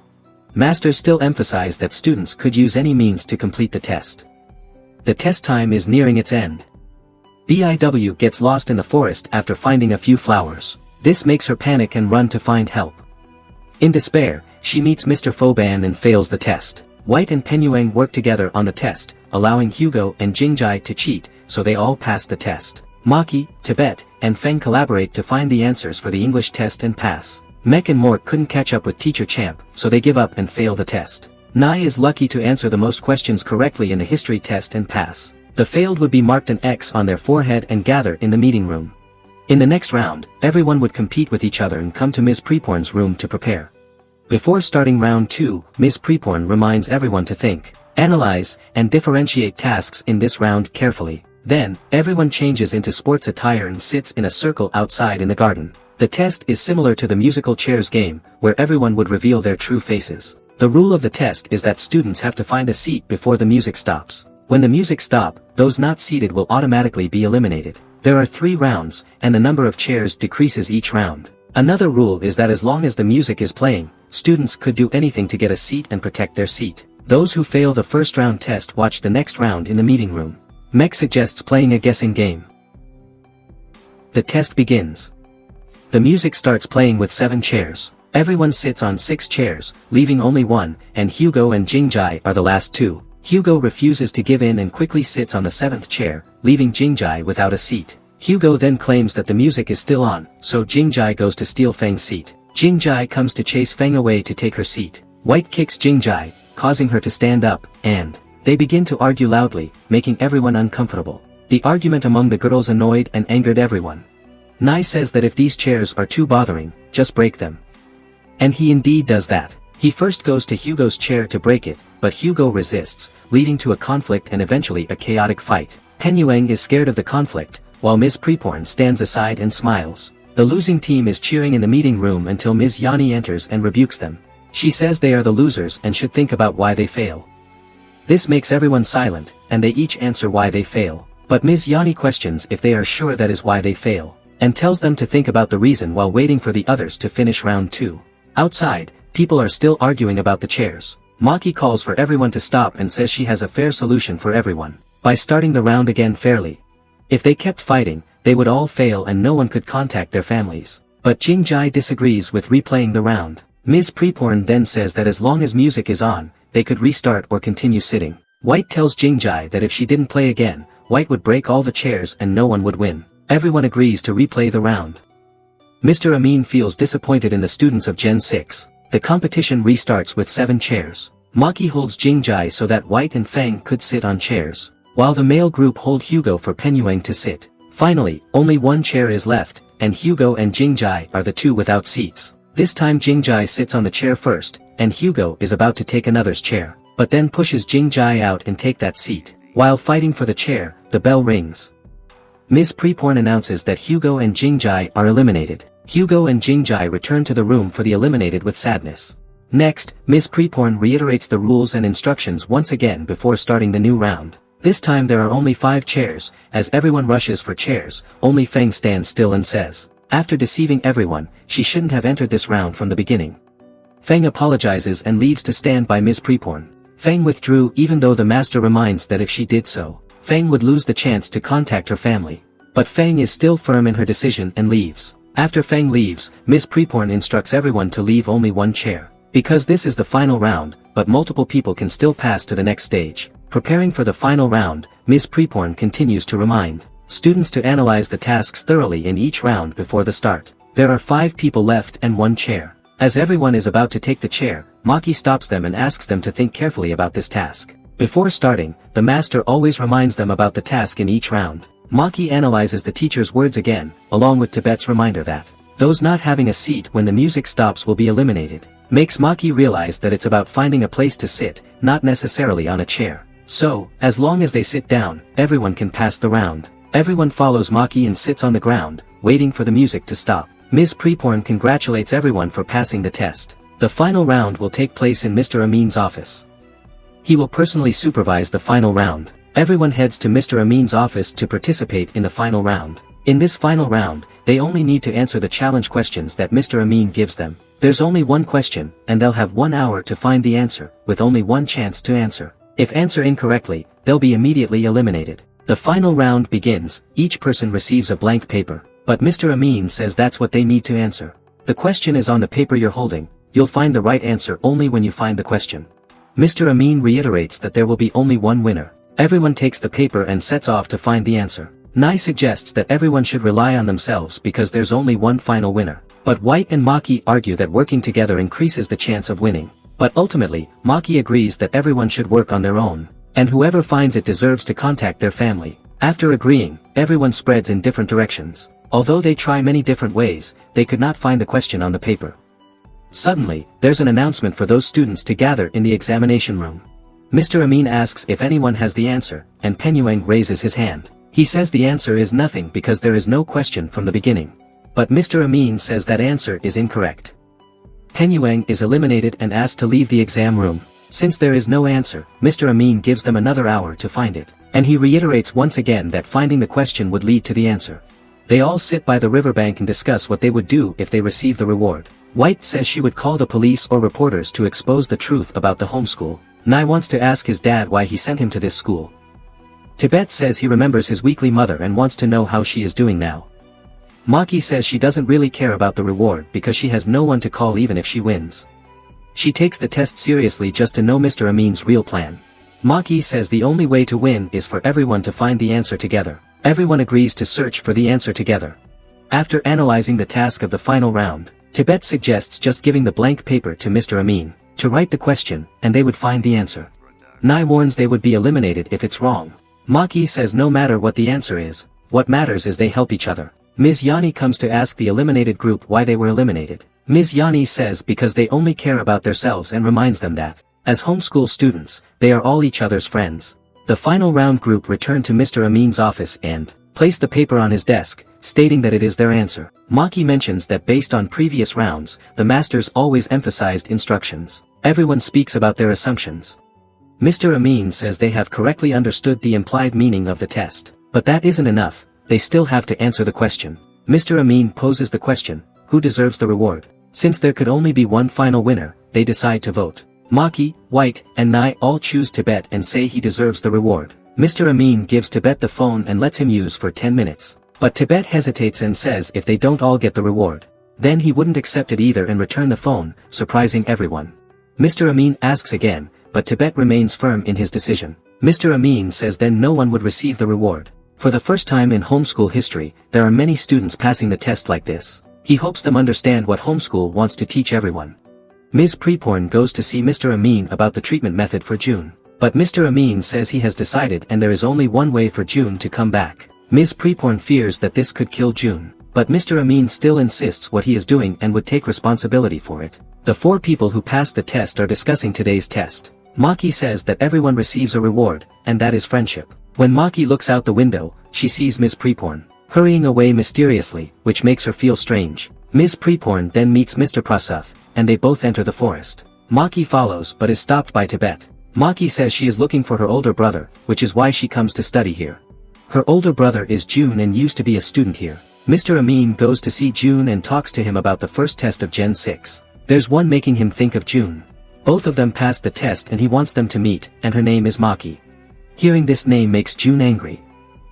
masters still emphasize that students could use any means to complete the test. The test time is nearing its end. BIW gets lost in the forest after finding a few flowers. This makes her panic and run to find help. In despair, she meets Mr. Foban and fails the test. White and Penyueng work together on the test, allowing Hugo and Jingjai to cheat, so they all pass the test. Maki, Tibet, and Fang collaborate to find the answers for the English test and pass. Mek and Mork couldn't catch up with Teacher Champ, so they give up and fail the test. Nai is lucky to answer the most questions correctly in the history test and pass. The failed would be marked an X on their forehead and gather in the meeting room. In the next round, everyone would compete with each other and come to Ms. Preporn's room to prepare. Before starting round 2, Ms. Preporn reminds everyone to think, analyze, and differentiate tasks in this round carefully. Then, everyone changes into sports attire and sits in a circle outside in the garden. The test is similar to the musical chairs game, where everyone would reveal their true faces. The rule of the test is that students have to find a seat before the music stops. When the music stops, those not seated will automatically be eliminated. There are 3 rounds, and the number of chairs decreases each round. Another rule is that as long as the music is playing, students could do anything to get a seat and protect their seat. Those who fail the first round test watch the next round in the meeting room. Mek suggests playing a guessing game. The test begins. The music starts playing with 7 chairs. Everyone sits on 6 chairs, leaving only 1, and Hugo and Jingjai are the last 2. Hugo refuses to give in and quickly sits on the 7th chair, leaving Jingjai without a seat. Hugo then claims that the music is still on, so Jingjai goes to steal Fang's seat. Jingjai comes to chase Fang away to take her seat. White kicks Jingjai, causing her to stand up, and they begin to argue loudly, making everyone uncomfortable. The argument among the girls annoyed and angered everyone. Nai says that if these chairs are too bothering, just break them. And he indeed does that. He first goes to Hugo's chair to break it, but Hugo resists, leading to a conflict and eventually a chaotic fight. Penyueng is scared of the conflict, while Ms. Preporn stands aside and smiles. The losing team is cheering in the meeting room until Ms. Yani enters and rebukes them. She says they are the losers and should think about why they fail. This makes everyone silent, and they each answer why they fail. But Ms. Yani questions if they are sure that is why they fail, and tells them to think about the reason while waiting for the others to finish round 2. Outside, people are still arguing about the chairs. Maki calls for everyone to stop and says she has a fair solution for everyone. By starting the round again fairly. If they kept fighting, they would all fail and no one could contact their families. But Jingjai disagrees with replaying the round. Ms. Preporn then says that as long as music is on, they could restart or continue sitting. White tells Jingjai that if she didn't play again, White would break all the chairs and no one would win. Everyone agrees to replay the round. Mr. Amin feels disappointed in the students of Gen 6. The competition restarts with 7 chairs. Maki holds Jingjai so that White and Fang could sit on chairs, while the male group hold Hugo for Penyueng to sit. Finally, only 1 chair is left, and Hugo and Jingjai are the 2 without seats. This time Jingjai sits on the chair first, and Hugo is about to take another's chair, but then pushes Jingjai out and take that seat. While fighting for the chair, the bell rings. Ms. Preporn announces that Hugo and Jingjai are eliminated. Hugo and Jingjai return to the room for the eliminated with sadness. Next, Ms. Preporn reiterates the rules and instructions once again before starting the new round. This time there are only 5 chairs, as everyone rushes for chairs, only Fang stands still and says, after deceiving everyone, she shouldn't have entered this round from the beginning. Fang apologizes and leaves to stand by Ms. Preporn. Fang withdrew even though the master reminds that if she did so, Fang would lose the chance to contact her family. But Fang is still firm in her decision and leaves. After Fang leaves, Ms. Preporn instructs everyone to leave only one chair. Because this is the final round, but multiple people can still pass to the next stage. Preparing for the final round, Ms. Preporn continues to remind students to analyze the tasks thoroughly in each round before the start. There are 5 people left and 1 chair. As everyone is about to take the chair, Maki stops them and asks them to think carefully about this task. Before starting, the master always reminds them about the task in each round. Maki analyzes the teacher's words again, along with Tibet's reminder that those not having a seat when the music stops will be eliminated. Makes Maki realize that it's about finding a place to sit, not necessarily on a chair. So, as long as they sit down, everyone can pass the round. Everyone follows Maki and sits on the ground, waiting for the music to stop. Ms. Preporn congratulates everyone for passing the test. The final round will take place in Mr. Amin's office. He will personally supervise the final round. Everyone heads to Mr. Amin's office to participate in the final round. In this final round, they only need to answer the challenge questions that Mr. Amin gives them. There's only one question, and they'll have 1 hour to find the answer, with only one chance to answer. If answer incorrectly, they'll be immediately eliminated. The final round begins, each person receives a blank paper. But Mr. Amin says that's what they need to answer. The question is on the paper you're holding, you'll find the right answer only when you find the question. Mr. Amin reiterates that there will be only one winner. Everyone takes the paper and sets off to find the answer. Nai suggests that everyone should rely on themselves because there's only one final winner. But White and Maki argue that working together increases the chance of winning. But ultimately, Maki agrees that everyone should work on their own. And whoever finds it deserves to contact their family. After agreeing, everyone spreads in different directions. Although they try many different ways, they could not find the question on the paper. Suddenly, there's an announcement for those students to gather in the examination room. Mr. Amin asks if anyone has the answer, and Penyueng raises his hand. He says the answer is nothing because there is no question from the beginning. But Mr. Amin says that answer is incorrect. Penyueng is eliminated and asked to leave the exam room. Since there is no answer, Mr. Amin gives them another hour to find it. And he reiterates once again that finding the question would lead to the answer. They all sit by the riverbank and discuss what they would do if they receive the reward. White says she would call the police or reporters to expose the truth about the homeschool. Nai wants to ask his dad why he sent him to this school. Tibet says he remembers his weakly mother and wants to know how she is doing now. Maki says she doesn't really care about the reward because she has no one to call even if she wins. She takes the test seriously just to know Mr. Amin's real plan. Maki says the only way to win is for everyone to find the answer together. Everyone agrees to search for the answer together. After analyzing the task of the final round, Tibet suggests just giving the blank paper to Mr. Amin to write the question, and they would find the answer. Nai warns they would be eliminated if it's wrong. Maki says no matter what the answer is, what matters is they help each other. Ms. Yani comes to ask the eliminated group why they were eliminated. Ms. Yani says because they only care about themselves and reminds them that, as homeschool students, they are all each other's friends. The final round group returned to Mr. Amin's office and placed the paper on his desk, stating that it is their answer. Maki mentions that based on previous rounds, the masters always emphasized instructions. Everyone speaks about their assumptions. Mr. Amin says they have correctly understood the implied meaning of the test. But that isn't enough, they still have to answer the question. Mr. Amin poses the question, who deserves the reward? Since there could only be one final winner, they decide to vote. Maki, White, and Nai all choose Tibet and say he deserves the reward. Mr. Amin gives Tibet the phone and lets him use for 10 minutes. But Tibet hesitates and says if they don't all get the reward, then he wouldn't accept it either and return the phone, surprising everyone. Mr. Amin asks again, but Tibet remains firm in his decision. Mr. Amin says then no one would receive the reward. For the first time in homeschool history, there are many students passing the test like this. He hopes them understand what homeschool wants to teach everyone. Ms. Preporn goes to see Mr. Amin about the treatment method for June. But Mr. Amin says he has decided and there is only one way for June to come back. Ms. Preporn fears that this could kill June. But Mr. Amin still insists what he is doing and would take responsibility for it. The 4 people who passed the test are discussing today's test. Maki says that everyone receives a reward, and that is friendship. When Maki looks out the window, she sees Ms. Preporn hurrying away mysteriously, which makes her feel strange. Ms. Preporn then meets Mr. Prasad, and they both enter the forest. Maki follows but is stopped by Tibet. Maki says she is looking for her older brother, which is why she comes to study here. Her older brother is June and used to be a student here. Mr. Amin goes to see June and talks to him about the first test of Gen 6. There's one making him think of June. Both of them passed the test and he wants them to meet, and her name is Maki. Hearing this name makes June angry.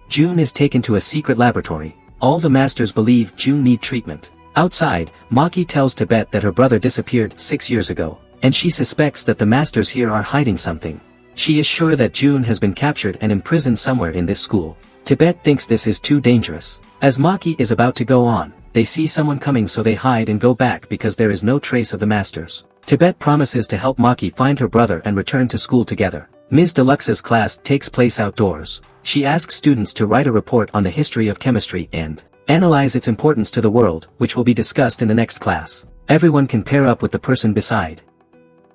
June is taken to a secret laboratory. All the masters believe June need treatment. Outside, Maki tells Tibet that her brother disappeared 6 years ago, and she suspects that the masters here are hiding something. She is sure that June has been captured and imprisoned somewhere in this school. Tibet thinks this is too dangerous. As Maki is about to go on, they see someone coming, so they hide and go back because there is no trace of the masters. Tibet promises to help Maki find her brother and return to school together. Ms. Deluxe's class takes place outdoors. She asks students to write a report on the history of chemistry and analyze its importance to the world, which will be discussed in the next class. Everyone can pair up with the person beside.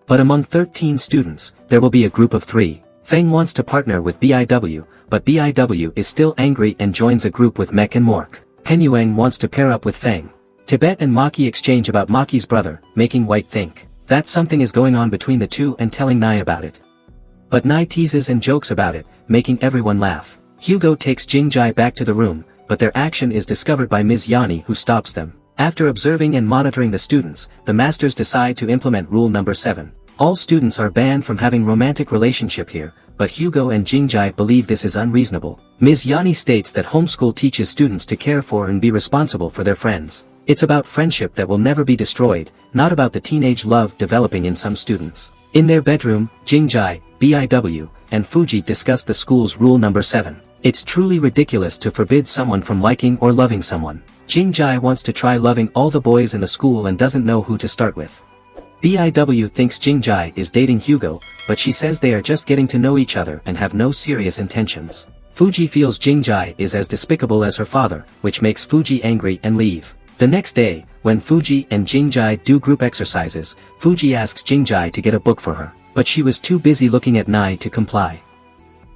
But among 13 students, there will be a group of 3. Fang wants to partner with BIW, but BIW is still angry and joins a group with Mek and Mork. Penyuang wants to pair up with Fang. Tibet and Maki exchange about Maki's brother, making White think that something is going on between the two and telling Nai about it. But Nai teases and jokes about it, making everyone laugh. Hugo takes Jingjai back to the room, but their action is discovered by Ms. Yani, who stops them. After observing and monitoring the students, the masters decide to implement rule number 7. All students are banned from having romantic relationship here, but Hugo and Jingjai believe this is unreasonable. Ms. Yani states that homeschool teaches students to care for and be responsible for their friends. It's about friendship that will never be destroyed, not about the teenage love developing in some students. In their bedroom, Jingjai, BIW, and Fuji discuss the school's rule number 7. It's truly ridiculous to forbid someone from liking or loving someone. Jingjai wants to try loving all the boys in the school and doesn't know who to start with. BIW thinks Jingjai is dating Hugo, but she says they are just getting to know each other and have no serious intentions. Fuji feels Jingjai is as despicable as her father, which makes Fuji angry and leave. The next day, when Fuji and Jingjai do group exercises, Fuji asks Jingjai to get a book for her, but she was too busy looking at Nai to comply.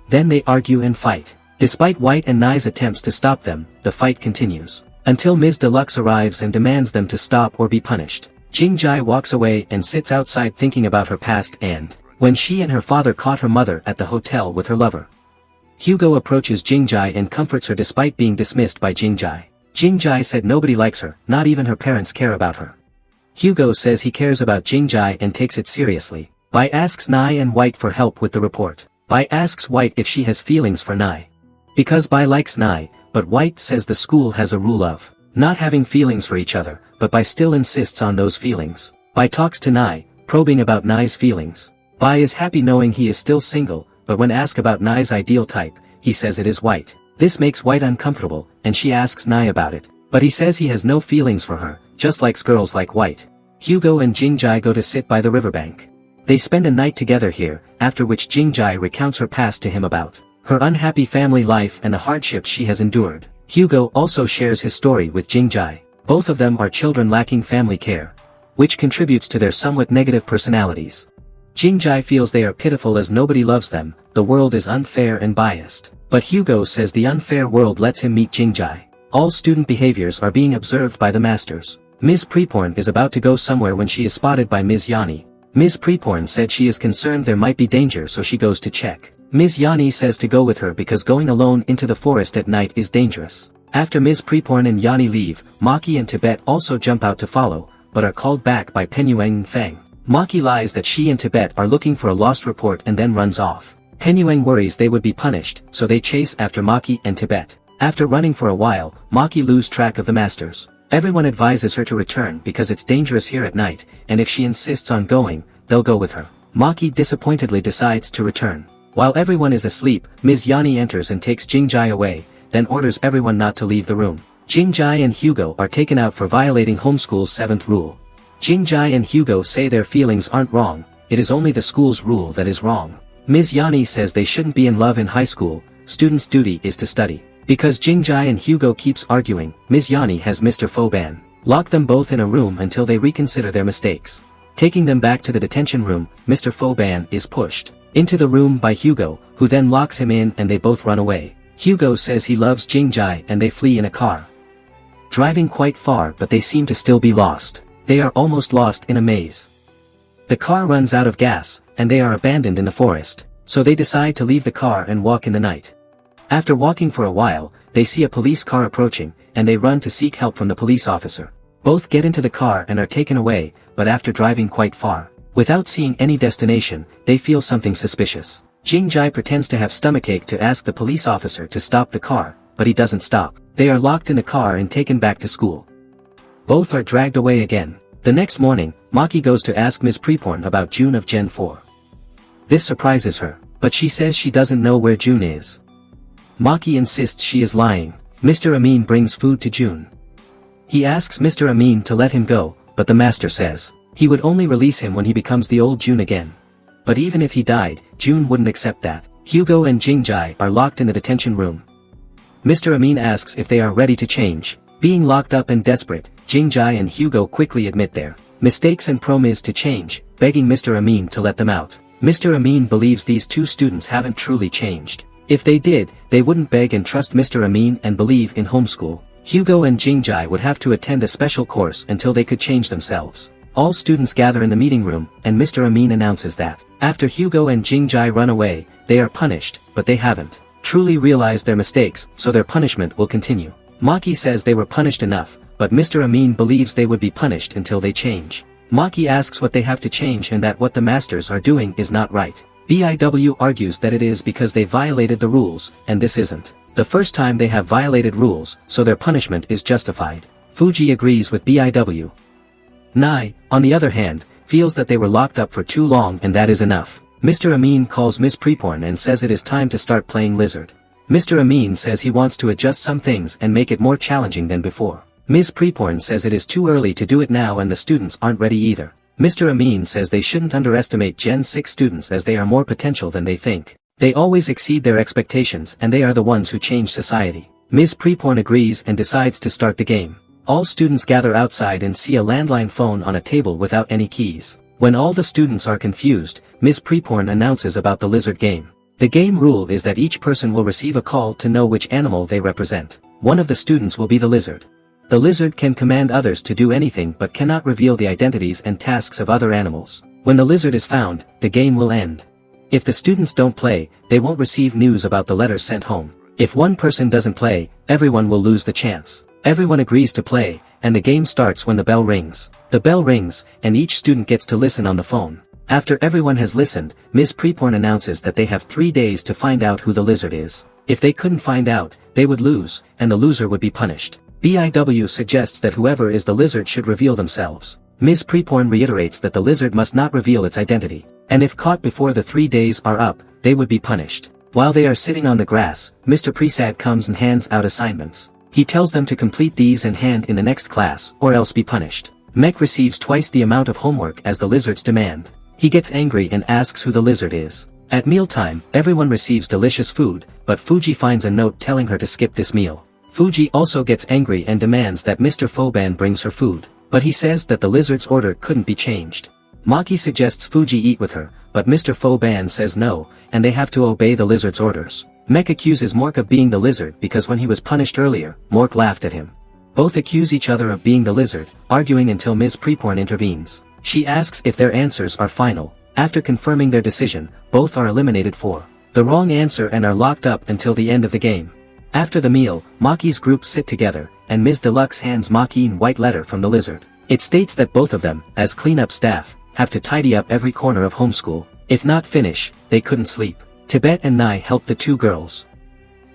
Then they argue and fight. Despite White and Nai's attempts to stop them, the fight continues, until Ms. Deluxe arrives and demands them to stop or be punished. Jingjai walks away and sits outside thinking about her past and when she and her father caught her mother at the hotel with her lover. Hugo approaches Jingjai and comforts her despite being dismissed by Jingjai. Jingjai said nobody likes her, not even her parents care about her. Hugo says he cares about Jingjai and takes it seriously. Bai asks Nai and White for help with the report. Bai asks White if she has feelings for Nai. Because Bai likes Nai, but White says the school has a rule of not having feelings for each other, but Bai still insists on those feelings. Bai talks to Nai, probing about Nai's feelings. Bai is happy knowing he is still single, but when asked about Nai's ideal type, he says it is White. This makes White uncomfortable, and she asks Nai about it. But he says he has no feelings for her, just likes girls like White. Hugo and Jingjai go to sit by the riverbank. They spend a night together here, after which Jingjai recounts her past to him about her unhappy family life and the hardships she has endured. Hugo also shares his story with Jingjai. Both of them are children lacking family care, which contributes to their somewhat negative personalities. Jingjai feels they are pitiful as nobody loves them, the world is unfair and biased. But Hugo says the unfair world lets him meet Jingjai. All student behaviors are being observed by the masters. Ms. Preporn is about to go somewhere when she is spotted by Ms. Yani. Ms. Preporn said she is concerned there might be danger, so she goes to check. Ms. Yani says to go with her because going alone into the forest at night is dangerous. After Ms. Preporn and Yani leave, Maki and Tibet also jump out to follow, but are called back by Penyuang and Fang. Maki lies that she and Tibet are looking for a lost report and then runs off. Penyuang worries they would be punished, so they chase after Maki and Tibet. After running for a while, Maki loses track of the masters. Everyone advises her to return because it's dangerous here at night, and if she insists on going, they'll go with her. Maki disappointedly decides to return. While everyone is asleep, Ms. Yani enters and takes Jingjai away, then orders everyone not to leave the room. Jingjai and Hugo are taken out for violating Homeschool's 7th rule. Jingjai and Hugo say their feelings aren't wrong, it is only the school's rule that is wrong. Ms. Yani says they shouldn't be in love in high school, students' duty is to study. Because Jingjai and Hugo keeps arguing, Ms. Yani has Mr. Foban lock them both in a room until they reconsider their mistakes. Taking them back to the detention room, Mr. Foban is pushed into the room by Hugo, who then locks him in and they both run away. Hugo says he loves Jingjai and they flee in a car. Driving quite far, but they seem to still be lost. They are almost lost in a maze. The car runs out of gas, and they are abandoned in the forest, so they decide to leave the car and walk in the night. After walking for a while, they see a police car approaching, and they run to seek help from the police officer. Both get into the car and are taken away, but after driving quite far, Without seeing any destination, they feel something suspicious. Jingjai pretends to have stomachache to ask the police officer to stop the car, but he doesn't stop. They are locked in the car and taken back to school. Both are dragged away again. The next morning, Maki goes to ask Ms. Preporn about June of Gen 4. This surprises her, but she says she doesn't know where June is. Maki insists she is lying. Mr. Amin brings food to June. He asks Mr. Amin to let him go, but the master says he would only release him when he becomes the old June again. But even if he died, June wouldn't accept that. Hugo and Jingjai are locked in the detention room. Mr. Amin asks if they are ready to change. Being locked up and desperate, Jingjai and Hugo quickly admit their mistakes and promise to change, begging Mr. Amin to let them out. Mr. Amin believes these two students haven't truly changed. If they did, they wouldn't beg and trust Mr. Amin and believe in homeschool. Hugo and Jingjai would have to attend a special course until they could change themselves. All students gather in the meeting room, and Mr. Amin announces that after Hugo and Jingjai run away, they are punished, but they haven't truly realized their mistakes, so their punishment will continue. Maki says they were punished enough, but Mr. Amin believes they would be punished until they change. Maki asks what they have to change and that what the masters are doing is not right. BIW argues that it is because they violated the rules, and this isn't the first time they have violated rules, so their punishment is justified. Fuji agrees with BIW. Nai, on the other hand, feels that they were locked up for too long and that is enough. Mr. Amin calls Ms. Preporn and says it is time to start playing Lizard. Mr. Amin says he wants to adjust some things and make it more challenging than before. Ms. Preporn says it is too early to do it now and the students aren't ready either. Mr. Amin says they shouldn't underestimate Gen 6 students as they are more potential than they think. They always exceed their expectations and they are the ones who change society. Ms. Preporn agrees and decides to start the game. All students gather outside and see a landline phone on a table without any keys. When all the students are confused, Ms. Preporn announces about the lizard game. The game rule is that each person will receive a call to know which animal they represent. One of the students will be the lizard. The lizard can command others to do anything but cannot reveal the identities and tasks of other animals. When the lizard is found, the game will end. If the students don't play, they won't receive news about the letters sent home. If one person doesn't play, everyone will lose the chance. Everyone agrees to play, and the game starts when the bell rings. The bell rings, and each student gets to listen on the phone. After everyone has listened, Ms. Preporn announces that they have 3 days to find out who the lizard is. If they couldn't find out, they would lose, and the loser would be punished. BIW suggests that whoever is the lizard should reveal themselves. Ms. Preporn reiterates that the lizard must not reveal its identity, and if caught before the 3 days are up, they would be punished. While they are sitting on the grass, Mr. Presad comes and hands out assignments. He tells them to complete these and hand in the next class, or else be punished. Mek receives twice the amount of homework as the lizards demand. He gets angry and asks who the lizard is. At mealtime, everyone receives delicious food, but Fuji finds a note telling her to skip this meal. Fuji also gets angry and demands that Mr. Foban brings her food, but he says that the lizard's order couldn't be changed. Maki suggests Fuji eat with her, but Mr. Foban says no, and they have to obey the lizard's orders. Mek accuses Mork of being the lizard because when he was punished earlier, Mork laughed at him. Both accuse each other of being the lizard, arguing until Ms. Preporn intervenes. She asks if their answers are final. After confirming their decision, both are eliminated for the wrong answer and are locked up until the end of the game. After the meal, Maki's group sit together, and Ms. Deluxe hands Maki a white letter from the lizard. It states that both of them, as cleanup staff, have to tidy up every corner of homeschool. If not finish, they couldn't sleep. Tibet and Nai help the two girls.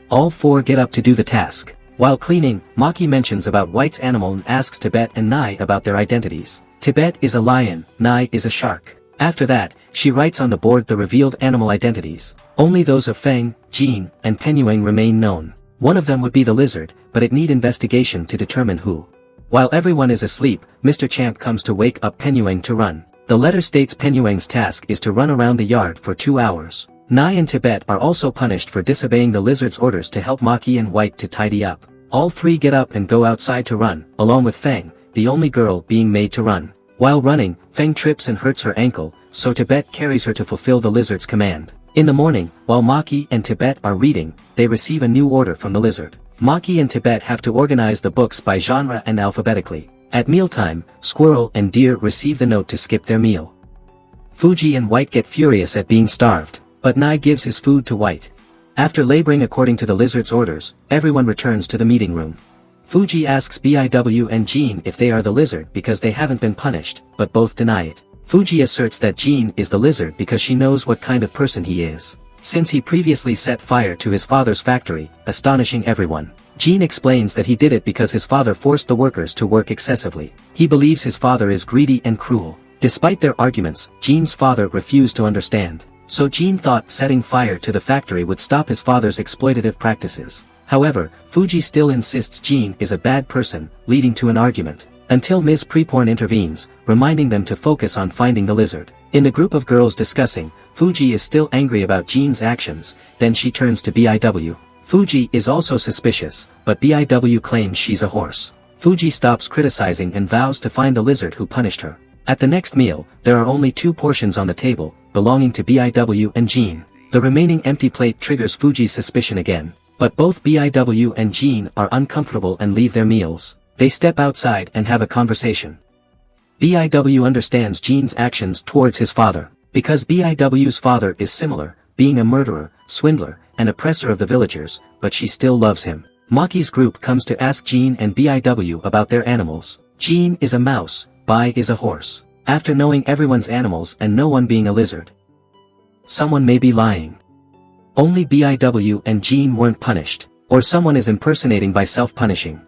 All four get up to do the task. While cleaning, Maki mentions about White's animal and asks Tibet and Nai about their identities. Tibet is a lion, Nai is a shark. After that, she writes on the board the revealed animal identities. Only those of Fang, Jean, and Penyuang remain known. One of them would be the lizard, but it need investigation to determine who. While everyone is asleep, Mr. Champ comes to wake up Penyuang to run. The letter states Penyuang's task is to run around the yard for 2 hours. Nai and Tibet are also punished for disobeying the lizard's orders to help Maki and White to tidy up. All three get up and go outside to run, along with Fang, the only girl being made to run. While running, Fang trips and hurts her ankle, so Tibet carries her to fulfill the lizard's command. In the morning, while Maki and Tibet are reading, they receive a new order from the lizard. Maki and Tibet have to organize the books by genre and alphabetically. At mealtime, Squirrel and Deer receive the note to skip their meal. Fuji and White get furious at being starved, but Nai gives his food to White. After laboring according to the lizard's orders, everyone returns to the meeting room. Fuji asks BIW and Jean if they are the lizard because they haven't been punished, but both deny it. Fuji asserts that Jean is the lizard because she knows what kind of person he is, since he previously set fire to his father's factory, astonishing everyone. Jean explains that he did it because his father forced the workers to work excessively. He believes his father is greedy and cruel. Despite their arguments, Jean's father refused to understand. So Jean thought setting fire to the factory would stop his father's exploitative practices. However, Fuji still insists Jean is a bad person, leading to an argument, until Ms. Preporn intervenes, reminding them to focus on finding the lizard. In the group of girls discussing, Fuji is still angry about Jean's actions, then she turns to BIW. Fuji is also suspicious, but BIW claims she's a horse. Fuji stops criticizing and vows to find the lizard who punished her. At the next meal, there are only 2 portions on the table, belonging to BIW and Jean. The remaining empty plate triggers Fuji's suspicion again. But both BIW and Jean are uncomfortable and leave their meals. They step outside and have a conversation. BIW understands Jean's actions towards his father, because BIW's father is similar, being a murderer, swindler, and oppressor of the villagers, but she still loves him. Maki's group comes to ask Jean and BIW about their animals. Jean is a mouse, Bai is a horse. After knowing everyone's animals and no one being a lizard, someone may be lying. Only BIW and Jean weren't punished, or someone is impersonating by self-punishing.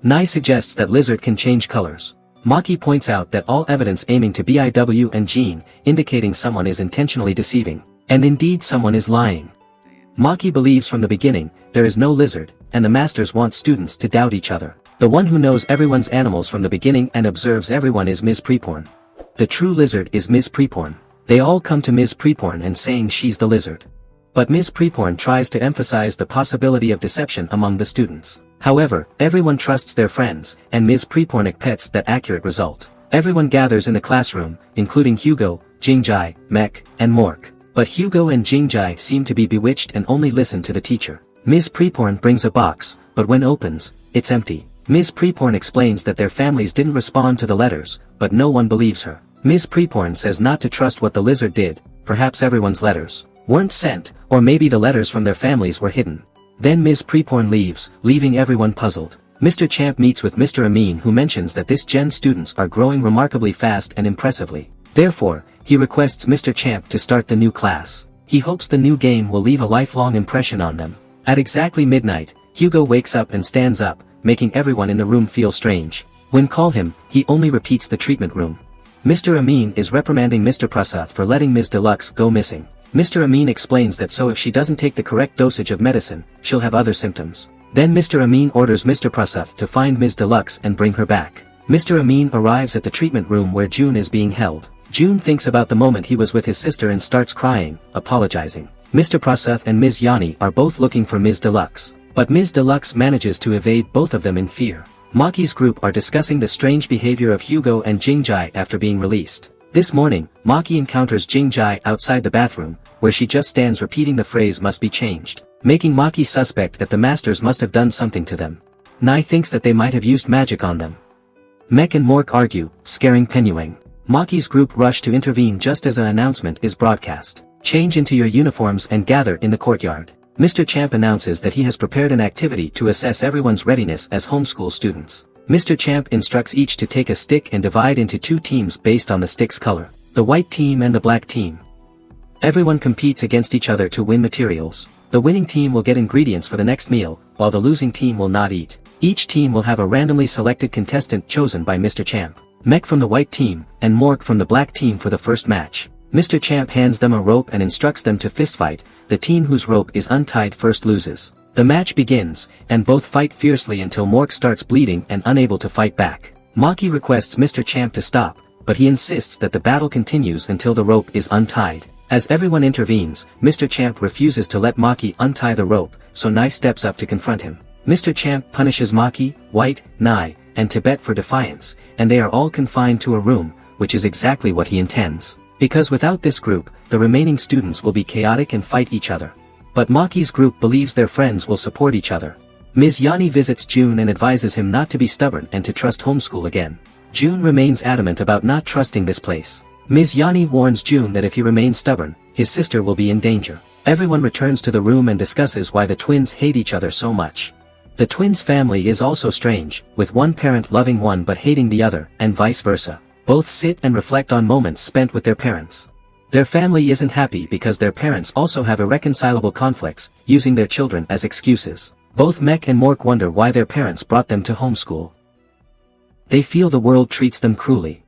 Nai suggests that lizard can change colors. Maki points out that all evidence aiming to BIW and Jean, indicating someone is intentionally deceiving, and indeed someone is lying. Maki believes from the beginning, there is no lizard, and the masters want students to doubt each other. The one who knows everyone's animals from the beginning and observes everyone is Ms. Preporn. The true lizard is Ms. Preporn. They all come to Ms. Preporn and saying she's the lizard. But Ms. Preporn tries to emphasize the possibility of deception among the students. However, everyone trusts their friends, and Ms. Preporn expects that accurate result. Everyone gathers in the classroom, including Hugo, Jingjai, Mek, and Mork. But Hugo and Jingjai seem to be bewitched and only listen to the teacher. Ms. Preporn brings a box, but when opens, it's empty. Ms. Preporn explains that their families didn't respond to the letters, but no one believes her. Ms. Preporn says not to trust what the lizard did, perhaps everyone's letters weren't sent, or maybe the letters from their families were hidden. Then Ms. Preporn leaves, leaving everyone puzzled. Mr. Champ meets with Mr. Amin, who mentions that this gen students are growing remarkably fast and impressively. Therefore, he requests Mr. Champ to start the new class. He hopes the new game will leave a lifelong impression on them. At exactly midnight, Hugo wakes up and stands up, making everyone in the room feel strange. When called him, he only repeats the treatment room. Mr. Amin is reprimanding Mr. Prasad for letting Ms. Deluxe go missing. Mr. Amin explains that so if she doesn't take the correct dosage of medicine, she'll have other symptoms. Then Mr. Amin orders Mr. Prasad to find Ms. Deluxe and bring her back. Mr. Amin arrives at the treatment room where June is being held. June thinks about the moment he was with his sister and starts crying, apologizing. Mr. Prasad and Ms. Yani are both looking for Ms. Deluxe, but Ms. Deluxe manages to evade both of them in fear. Maki's group are discussing the strange behavior of Hugo and Jingjai after being released. This morning, Maki encounters Jingjai outside the bathroom, where she just stands repeating the phrase must be changed, making Maki suspect that the masters must have done something to them. Nai thinks that they might have used magic on them. Mek and Mork argue, scaring Penyueng. Maki's group rush to intervene just as an announcement is broadcast. Change into your uniforms and gather in the courtyard. Mr. Champ announces that he has prepared an activity to assess everyone's readiness as homeschool students. Mr. Champ instructs each to take a stick and divide into 2 teams based on the stick's color. The white team and the black team. Everyone competes against each other to win materials. The winning team will get ingredients for the next meal, while the losing team will not eat. Each team will have a randomly selected contestant chosen by Mr. Champ. Mek from the white team, and Mork from the black team for the first match. Mr. Champ hands them a rope and instructs them to fistfight. The team whose rope is untied first loses. The match begins, and both fight fiercely until Mork starts bleeding and unable to fight back. Maki requests Mr. Champ to stop, but he insists that the battle continues until the rope is untied. As everyone intervenes, Mr. Champ refuses to let Maki untie the rope, so Nai steps up to confront him. Mr. Champ punishes Maki, White, Nai, and Tibet for defiance, and they are all confined to a room, which is exactly what he intends. Because without this group, the remaining students will be chaotic and fight each other. But Maki's group believes their friends will support each other. Ms. Yani visits June and advises him not to be stubborn and to trust homeschool again. June remains adamant about not trusting this place. Ms. Yani warns June that if he remains stubborn, his sister will be in danger. Everyone returns to the room and discusses why the twins hate each other so much. The twins' family is also strange, with one parent loving one but hating the other, and vice versa. Both sit and reflect on moments spent with their parents. Their family isn't happy because their parents also have irreconcilable conflicts, using their children as excuses. Both Mek and Mork wonder why their parents brought them to homeschool. They feel the world treats them cruelly.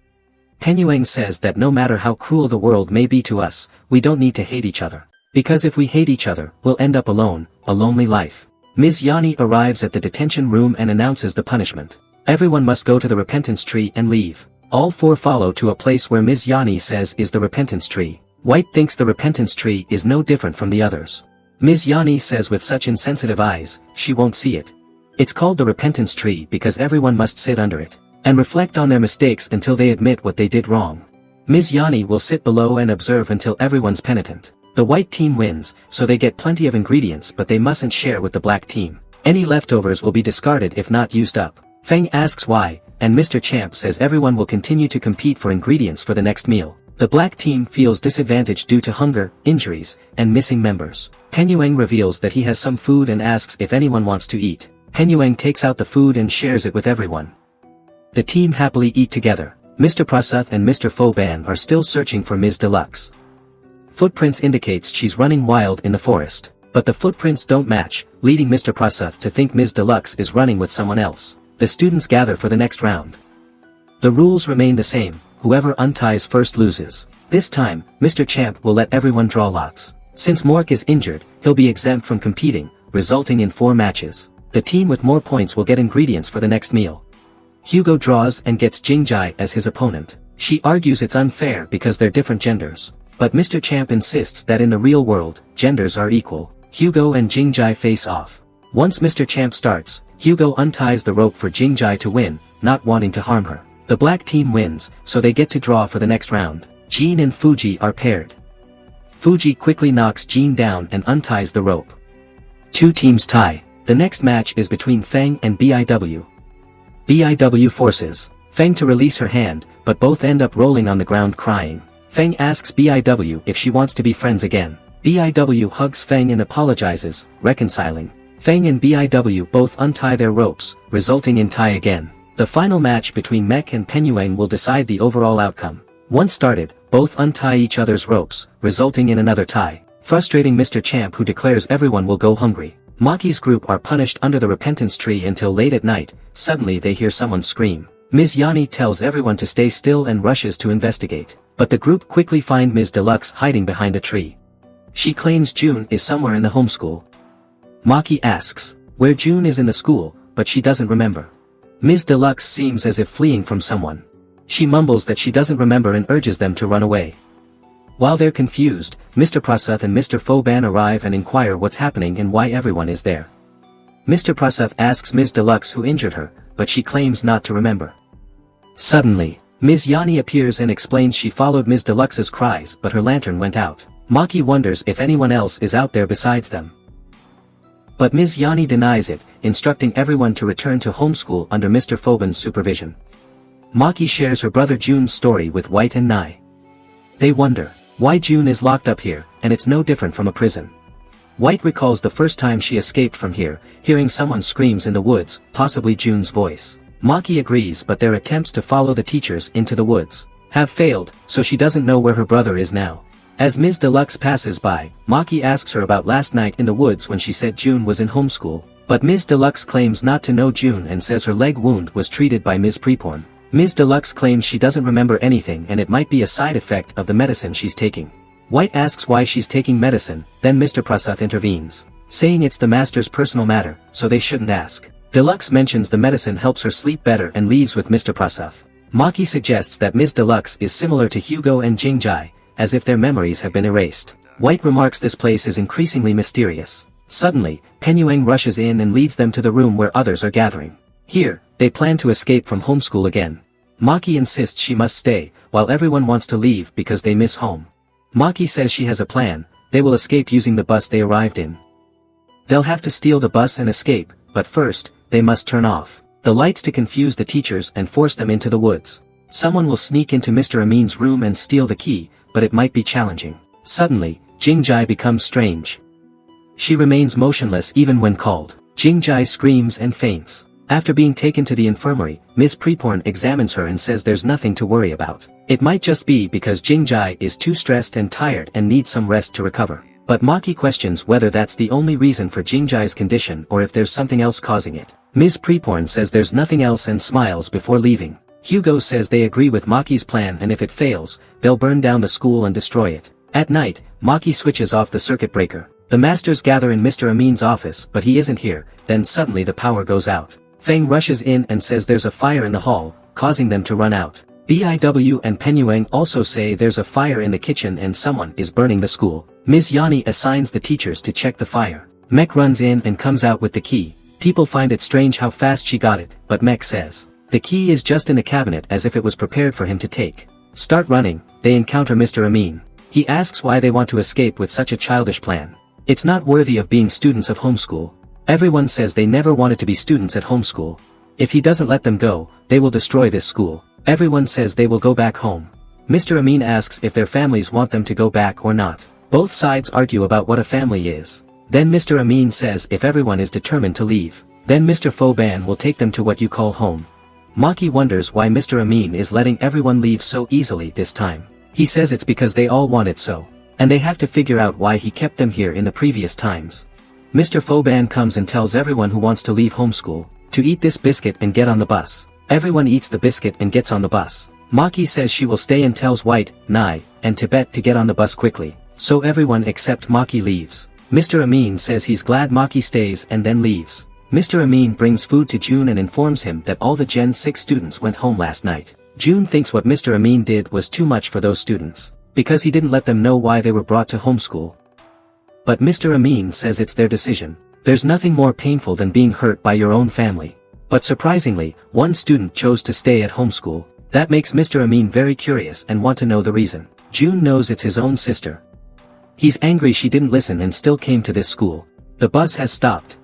Penyuang says that no matter how cruel the world may be to us, we don't need to hate each other. Because if we hate each other, we'll end up alone, a lonely life. Ms. Yani arrives at the detention room and announces the punishment. Everyone must go to the repentance tree and leave. All four follow to a place where Ms. Yani says is the repentance tree. White thinks the repentance tree is no different from the others. Ms. Yani says with such insensitive eyes, she won't see it. It's called the repentance tree because everyone must sit under it and reflect on their mistakes until they admit what they did wrong. Ms. Yani will sit below and observe until everyone's penitent. The white team wins, so they get plenty of ingredients, but they mustn't share with the black team. Any leftovers will be discarded if not used up. Fang asks why, and Mr. Champ says everyone will continue to compete for ingredients for the next meal. The black team feels disadvantaged due to hunger, injuries, and missing members. Penyuang reveals that he has some food and asks if anyone wants to eat. Penyuang takes out the food and shares it with everyone. The team happily eat together. Mr. Prasath and Mr. Foban are still searching for Ms. Deluxe. Footprints indicates she's running wild in the forest, but the footprints don't match, leading Mr. Prasath to think Ms. Deluxe is running with someone else. The students gather for the next round. The rules remain the same, whoever unties first loses. This time, Mr. Champ will let everyone draw lots. Since Mork is injured, he'll be exempt from competing, resulting in 4 matches. The team with more points will get ingredients for the next meal. Hugo draws and gets Jingjai as his opponent. She argues it's unfair because they're different genders. But Mr. Champ insists that in the real world, genders are equal. Hugo and Jingjai face off. Once Mr. Champ starts, Hugo unties the rope for Jingjai to win, not wanting to harm her. The black team wins, so they get to draw for the next round. Jean and Fuji are paired. Fuji quickly knocks Jean down and unties the rope. 2 teams tie. The next match is between Fang and BIW. BIW forces Fang to release her hand, but both end up rolling on the ground crying. Fang asks BIW if she wants to be friends again. BIW hugs Fang and apologizes, reconciling. Fang and BIW both untie their ropes, resulting in tie again. The final match between Mek and Penyuang will decide the overall outcome. Once started, both untie each other's ropes, resulting in another tie, frustrating Mr. Champ, who declares everyone will go hungry. Maki's group are punished under the repentance tree until late at night. Suddenly they hear someone scream. Ms. Yani tells everyone to stay still and rushes to investigate. But the group quickly find Ms. Deluxe hiding behind a tree. She claims June is somewhere in the homeschool. Maki asks where June is in the school, but she doesn't remember. Ms. Deluxe seems as if fleeing from someone. She mumbles that she doesn't remember and urges them to run away. While they're confused, Mr. Prasath and Mr. Foban arrive and inquire what's happening and why everyone is there. Mr. Prasath asks Ms. Deluxe who injured her, but she claims not to remember. Suddenly, Ms. Yani appears and explains she followed Ms. Deluxe's cries but her lantern went out. Maki wonders if anyone else is out there besides them. But Ms. Yani denies it, instructing everyone to return to homeschool under Mr. Foban's supervision. Maki shares her brother June's story with White and Nai. They wonder why June is locked up here, and it's no different from a prison. White recalls the first time she escaped from here, hearing someone screams in the woods, possibly June's voice. Maki agrees, but their attempts to follow the teachers into the woods have failed, so she doesn't know where her brother is now. As Ms. Deluxe passes by, Maki asks her about last night in the woods when she said June was in homeschool, but Ms. Deluxe claims not to know June and says her leg wound was treated by Ms. Preporn. Ms. Deluxe claims she doesn't remember anything and it might be a side effect of the medicine she's taking. White asks why she's taking medicine, then Mr. Prasath intervenes, saying it's the master's personal matter, so they shouldn't ask. Deluxe mentions the medicine helps her sleep better and leaves with Mr. Prasath. Maki suggests that Ms. Deluxe is similar to Hugo and Jingjai, as if their memories have been erased. White remarks this place is increasingly mysterious. Suddenly, Penyuang rushes in and leads them to the room where others are gathering. Here, they plan to escape from homeschool again. Maki insists she must stay, while everyone wants to leave because they miss home. Maki says she has a plan. They will escape using the bus they arrived in. They'll have to steal the bus and escape, but first, they must turn off the lights to confuse the teachers and force them into the woods. Someone will sneak into Mr. Amin's room and steal the key, but it might be challenging. Suddenly, Jingjai becomes strange. She remains motionless even when called. Jingjai screams and faints. After being taken to the infirmary, Ms. Preporn examines her and says there's nothing to worry about. It might just be because Jingjai is too stressed and tired and needs some rest to recover. But Maki questions whether that's the only reason for Jingjai's condition or if there's something else causing it. Ms. Preporn says there's nothing else and smiles before leaving. Hugo says they agree with Maki's plan, and if it fails, they'll burn down the school and destroy it. At night, Maki switches off the circuit breaker. The masters gather in Mr. Amin's office, but he isn't here. Then suddenly the power goes out. Fang rushes in and says there's a fire in the hall, causing them to run out. Biw and Penyuang also say there's a fire in the kitchen and someone is burning the school. Ms. Yani assigns the teachers to check the fire. Mek runs in and comes out with the key. People find it strange how fast she got it, but Mek says the key is just in the cabinet, as if it was prepared for him to take. Start running, they encounter Mr. Amin. He asks why they want to escape with such a childish plan. It's not worthy of being students of homeschool. Everyone says they never wanted to be students at homeschool. If he doesn't let them go, they will destroy this school. Everyone says they will go back home. Mr. Amin asks if their families want them to go back or not. Both sides argue about what a family is. Then Mr. Amin says if everyone is determined to leave, then Mr. Foban will take them to what you call home. Maki wonders why Mr. Amin is letting everyone leave so easily this time. He says it's because they all want it so. And they have to figure out why he kept them here in the previous times. Mr. Foban comes and tells everyone who wants to leave homeschool to eat this biscuit and get on the bus. Everyone eats the biscuit and gets on the bus. Maki says she will stay and tells White, Nai, and Tibet to get on the bus quickly. So everyone except Maki leaves. Mr. Amin says he's glad Maki stays and then leaves. Mr. Amin brings food to June and informs him that all the Gen 6 students went home last night. June thinks what Mr. Amin did was too much for those students, because he didn't let them know why they were brought to homeschool. But Mr. Amin says it's their decision. There's nothing more painful than being hurt by your own family. But surprisingly, one student chose to stay at homeschool. That makes Mr. Amin very curious and want to know the reason. June knows it's his own sister. He's angry she didn't listen and still came to this school. The bus has stopped.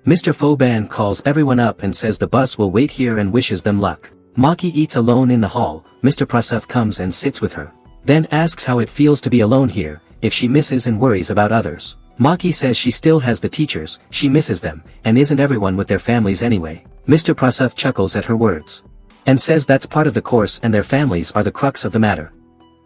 Mr. Foban calls everyone up and says the bus will wait here and wishes them luck. Maki eats alone in the hall. Mr. Prasov comes and sits with her. Then asks how it feels to be alone here, if she misses and worries about others. Maki says she still has the teachers, she misses them, and isn't everyone with their families anyway. Mr. Prasov chuckles at her words. And says that's part of the course and their families are the crux of the matter.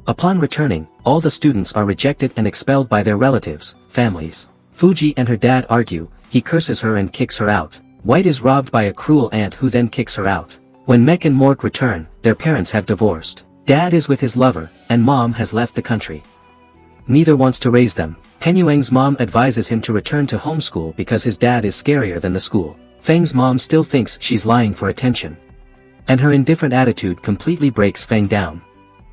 Upon returning, all the students are rejected and expelled by their relatives, families. Fuji and her dad argue, he curses her and kicks her out. White is robbed by a cruel aunt who then kicks her out. When Mek and Mork return, their parents have divorced. Dad is with his lover, and mom has left the country. Neither wants to raise them. Penyuang's mom advises him to return to homeschool because his dad is scarier than the school. Fang's mom still thinks she's lying for attention. And her indifferent attitude completely breaks Fang down.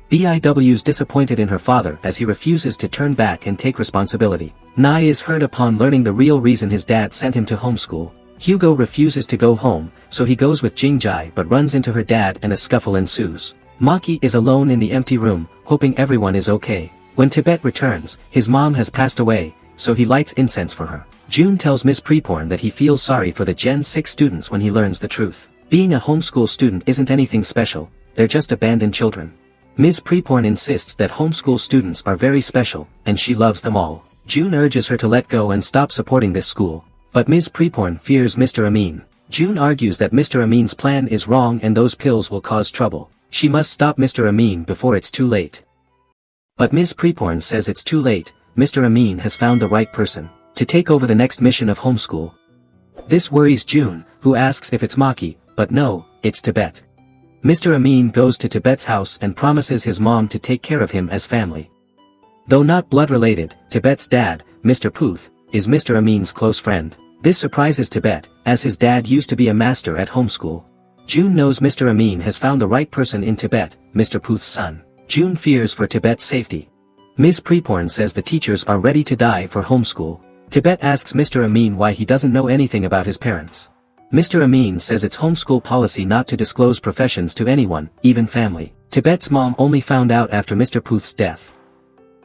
Biw's disappointed in her father as he refuses to turn back and take responsibility. Nai is hurt upon learning the real reason his dad sent him to homeschool. Hugo refuses to go home, so he goes with Jingjai but runs into her dad and a scuffle ensues. Maki is alone in the empty room, hoping everyone is okay. When Tibet returns, his mom has passed away, so he lights incense for her. June tells Miss Preporn that he feels sorry for the Gen 6 students when he learns the truth. Being a homeschool student isn't anything special, they're just abandoned children. Ms. Preporn insists that homeschool students are very special, and she loves them all. June urges her to let go and stop supporting this school. But Ms. Preporn fears Mr. Amin. June argues that Mr. Amin's plan is wrong and those pills will cause trouble. She must stop Mr. Amin before it's too late. But Ms. Preporn says it's too late. Mr. Amin has found the right person to take over the next mission of homeschool. This worries June, who asks if it's Maki, but no, it's Tibet. Mr. Amin goes to Tibet's house and promises his mom to take care of him as family. Though not blood-related, Tibet's dad, Mr. Puth, is Mr. Amin's close friend. This surprises Tibet, as his dad used to be a master at homeschool. June knows Mr. Amin has found the right person in Tibet, Mr. Puth's son. June fears for Tibet's safety. Ms. Preporn says the teachers are ready to die for homeschool. Tibet asks Mr. Amin why he doesn't know anything about his parents. Mr. Amin says it's homeschool policy not to disclose professions to anyone, even family. Tibet's mom only found out after Mr. Puth's death.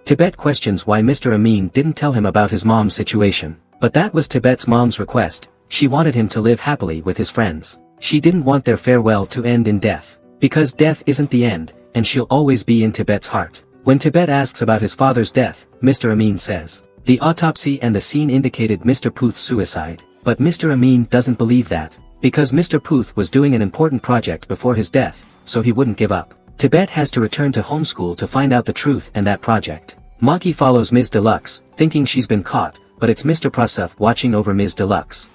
Tibet questions why Mr. Amin didn't tell him about his mom's situation. But that was Tibet's mom's request. She wanted him to live happily with his friends. She didn't want their farewell to end in death. Because death isn't the end, and she'll always be in Tibet's heart. When Tibet asks about his father's death, Mr. Amin says, the autopsy and the scene indicated Mr. Puth's suicide. But Mr. Amin doesn't believe that, Because Mr. Puth was doing an important project before his death, so he wouldn't give up. Tibet has to return to Homeschool to find out the truth and that project. Maki follows Ms. Deluxe, thinking she's been caught, but it's Mr. Praseth watching over Ms. Deluxe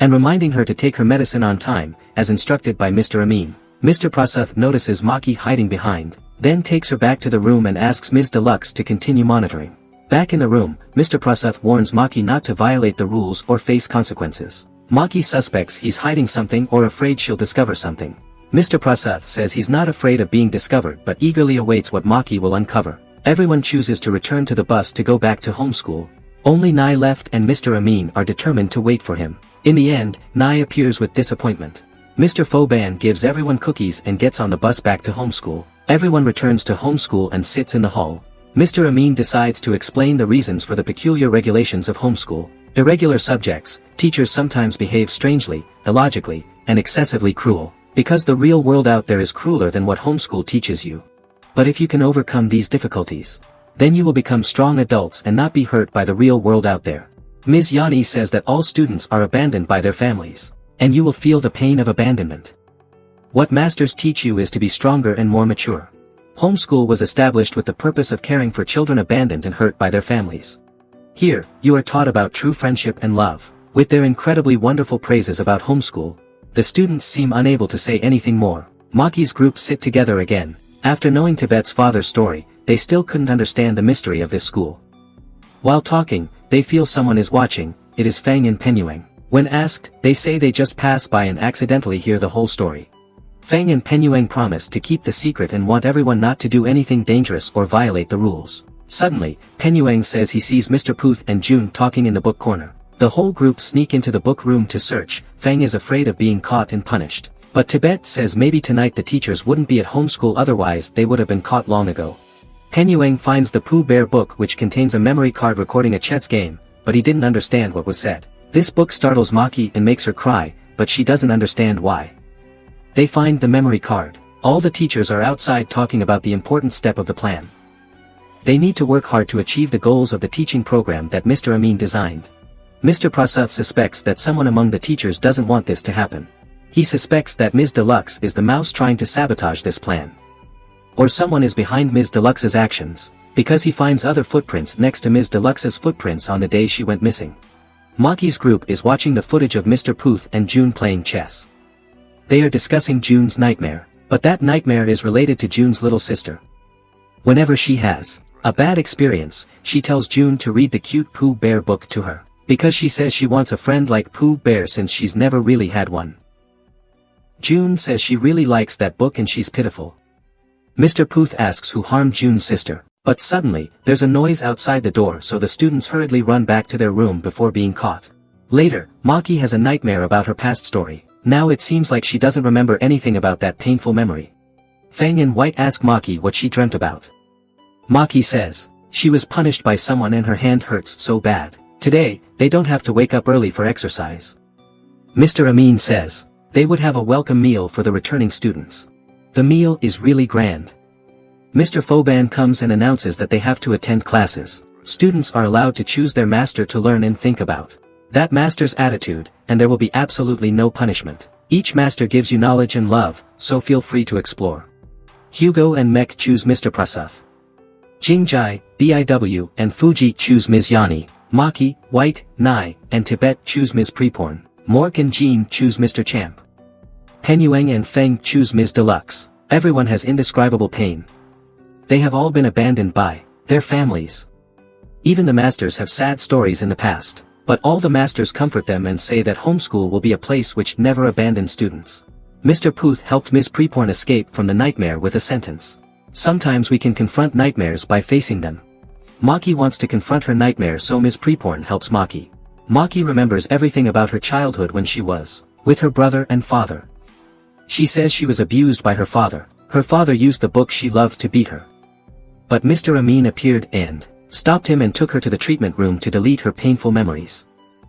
and reminding her to take her medicine on time, as instructed by Mr. Amin. Mr. Praseth notices Maki hiding behind, then takes her back to the room and asks Ms. Deluxe to continue monitoring. Back in the room, Mr. Praseth warns Maki not to violate the rules or face consequences. Maki suspects he's hiding something or afraid she'll discover something. Mr. Praseth says he's not afraid of being discovered but eagerly awaits what Maki will uncover. Everyone chooses to return to the bus to go back to Homeschool. Only Nai left and Mr. Amin are determined to wait for him. In the end, Nai appears with disappointment. Mr. Foban gives everyone cookies and gets on the bus back to Homeschool. Everyone returns to Homeschool and sits in the hall. Mr. Amin decides to explain the reasons for the peculiar regulations of Homeschool. Irregular subjects, teachers sometimes behave strangely, illogically, and excessively cruel. Because the real world out there is crueler than what Homeschool teaches you. But if you can overcome these difficulties, then you will become strong adults and not be hurt by the real world out there. Ms. Yani says that all students are abandoned by their families, and you will feel the pain of abandonment. What masters teach you is to be stronger and more mature. Homeschool was established with the purpose of caring for children abandoned and hurt by their families. Here, you are taught about true friendship and love. With their incredibly wonderful praises about Homeschool, the students seem unable to say anything more. Maki's group sit together again. After knowing Tibet's father's story, they still couldn't understand the mystery of this school. While talking, they feel someone is watching. It is Fang and Penyueng. When asked, they say they just pass by and accidentally hear the whole story. Fang and Penyueng promise to keep the secret and want everyone not to do anything dangerous or violate the rules. Suddenly, Penyueng says he sees Mr. Puth and June talking in the book corner. The whole group sneak into the book room to search. Fang is afraid of being caught and punished. But Tibet says maybe tonight the teachers wouldn't be at Homeschool, otherwise they would have been caught long ago. Penyueng finds the Pooh Bear book, which contains a memory card recording a chess game, but he didn't understand what was said. This book startles Maki and makes her cry, but she doesn't understand why. They find the memory card. All the teachers are outside talking about the important step of the plan. They need to work hard to achieve the goals of the teaching program that Mr. Amin designed. Mr. Prasad suspects that someone among the teachers doesn't want this to happen. He suspects that Ms. Deluxe is the mouse trying to sabotage this plan. Or someone is behind Ms. Deluxe's actions, because he finds other footprints next to Ms. Deluxe's footprints on the day she went missing. Maki's group is watching the footage of Mr. Puth and June playing chess. They are discussing June's nightmare, but that nightmare is related to June's little sister. Whenever she has a bad experience, she tells June to read the cute Pooh Bear book to her, because she says she wants a friend like Pooh Bear since she's never really had one. June says she really likes that book and she's pitiful. Mr. Puth asks who harmed June's sister, but suddenly, there's a noise outside the door, so the students hurriedly run back to their room before being caught. Later, Maki has a nightmare about her past story. Now it seems like she doesn't remember anything about that painful memory. Fang and White ask Maki what she dreamt about. Maki says, she was punished by someone and her hand hurts so bad. Today, they don't have to wake up early for exercise. Mr. Amin says, they would have a welcome meal for the returning students. The meal is really grand. Mr. Foban comes and announces that they have to attend classes. Students are allowed to choose their master to learn and think about. That master's attitude, and there will be absolutely no punishment. Each master gives you knowledge and love, so feel free to explore. Hugo and Mek choose Mr. Prasad. Jingjai, Biw, and Fuji choose Ms. Yani. Maki, White, Nai, and Tibet choose Ms. Preporn. Mork and Jean choose Mr. Champ. Penyueng and Feng choose Ms. Deluxe. Everyone has indescribable pain. They have all been abandoned by their families. Even the masters have sad stories in the past, but all the masters comfort them and say that Homeschool will be a place which never abandons students. Mr. Puth helped Ms. Preporn escape from the nightmare with a sentence. Sometimes we can confront nightmares by facing them. Maki wants to confront her nightmare, so Ms. Preporn helps Maki. Maki remembers everything about her childhood when she was with her brother and father. She says she was abused by her father. Her father used the book she loved to beat her. But Mr. Amin appeared and stopped him and took her to the treatment room to delete her painful memories.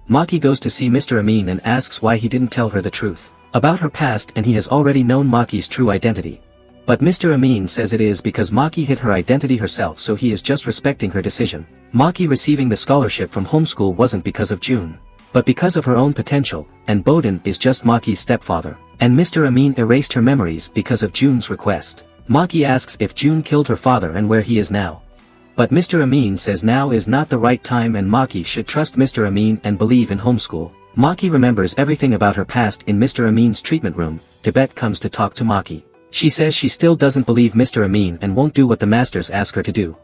Maki goes to see Mr. Amin and asks why he didn't tell her the truth about her past, and he has already known Maki's true identity. But Mr. Amin says it is because Maki hid her identity herself, so he is just respecting her decision. Maki receiving the scholarship from Homeschool wasn't because of June, but because of her own potential, and Bowden is just Maki's stepfather, and Mr. Amin erased her memories because of June's request. Maki asks if June killed her father and where he is now. But Mr. Amin says now is not the right time and Maki should trust Mr. Amin and believe in homeschool. Maki remembers everything about her past in Mr. Amin's treatment room. Tibet comes to talk to Maki. She says she still doesn't believe Mr. Amin and won't do what the masters ask her to do.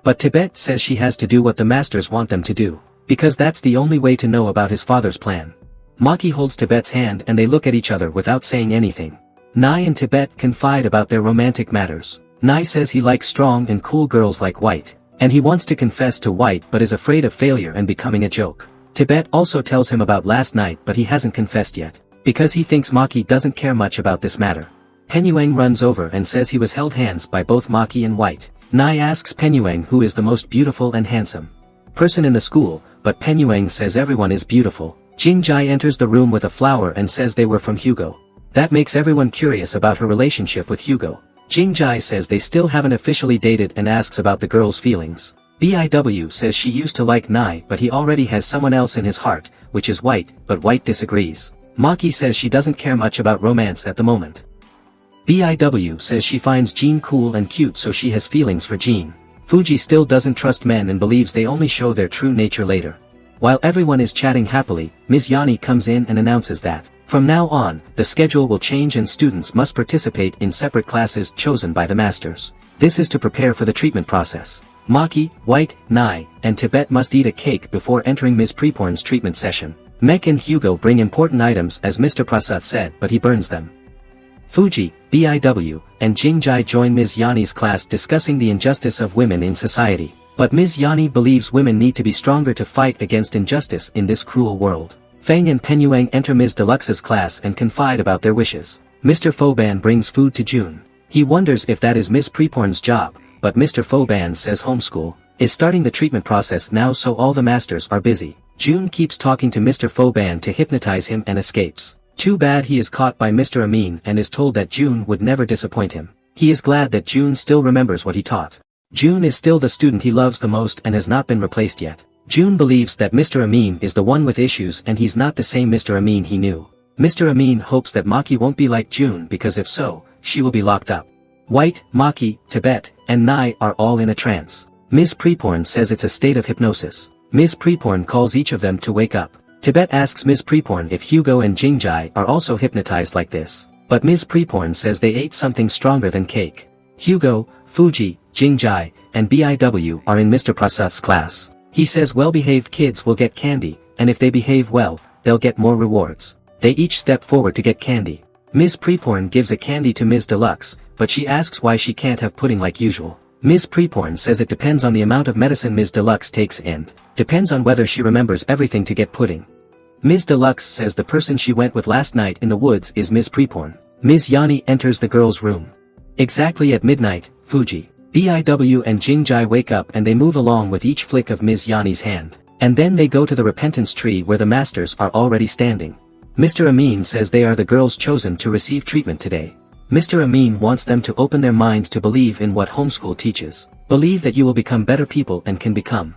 But Tibet says she has to do what the masters want them to do, because that's the only way to know about his father's plan. Maki holds Tibet's hand and they look at each other without saying anything. Nai and Tibet confide about their romantic matters. Nai says he likes strong and cool girls like White, and he wants to confess to White but is afraid of failure and becoming a joke. Tibet also tells him about last night but he hasn't confessed yet, because he thinks Maki doesn't care much about this matter. Penyuang runs over and says he was held hands by both Maki and White. Nai asks Penyuang who is the most beautiful and handsome person in the school, but Penyuang says everyone is beautiful. Jingjai enters the room with a flower and says they were from Hugo. That makes everyone curious about her relationship with Hugo. Jingjai says they still haven't officially dated and asks about the girl's feelings. BIW says she used to like Nai but he already has someone else in his heart, which is White, but White disagrees. Maki says she doesn't care much about romance at the moment. BIW says she finds Jean cool and cute so she has feelings for Jean. Fuji still doesn't trust men and believes they only show their true nature later. While everyone is chatting happily, Ms. Yani comes in and announces that, from now on, the schedule will change and students must participate in separate classes chosen by the masters. This is to prepare for the treatment process. Maki, White, Nai, and Tibet must eat a cake before entering Ms. Preporn's treatment session. Mek and Hugo bring important items as Mr. Prasad said but he burns them. Fuji, BIW, and Jingjai join Ms. Yani's class discussing the injustice of women in society. But Ms. Yani believes women need to be stronger to fight against injustice in this cruel world. Fang and Penyuang enter Ms. Deluxe's class and confide about their wishes. Mr. Foban brings food to June. He wonders if that is Ms. Preporn's job, but Mr. Foban says homeschool is starting the treatment process now so all the masters are busy. June keeps talking to Mr. Foban to hypnotize him and escapes. Too bad he is caught by Mr. Amin and is told that June would never disappoint him. He is glad that June still remembers what he taught. June is still the student he loves the most and has not been replaced yet. June believes that Mr. Amin is the one with issues and he's not the same Mr. Amin he knew. Mr. Amin hopes that Maki won't be like June because if so, she will be locked up. White, Maki, Tibet, and Nai are all in a trance. Ms. Preporn says it's a state of hypnosis. Ms. Preporn calls each of them to wake up. Tibet asks Ms. Preporn if Hugo and Jingjai are also hypnotized like this. But Ms. Preporn says they ate something stronger than cake. Hugo, Fuji, Jingjai, and BIW are in Mr. Prasad's class. He says well-behaved kids will get candy, and if they behave well, they'll get more rewards. They each step forward to get candy. Ms. Preporn gives a candy to Ms. Deluxe, but she asks why she can't have pudding like usual. Ms. Preporn says it depends on the amount of medicine Ms. Deluxe takes and depends on whether she remembers everything to get pudding. Ms. Deluxe says the person she went with last night in the woods is Ms. Preporn. Ms. Yani enters the girls' room. Exactly at midnight, Fuji, BIW and Jingjai wake up and they move along with each flick of Ms. Yani's hand. And then they go to the repentance tree where the masters are already standing. Mr. Amin says they are the girls chosen to receive treatment today. Mr. Amin wants them to open their mind to believe in what homeschool teaches. Believe that you will become better people and can become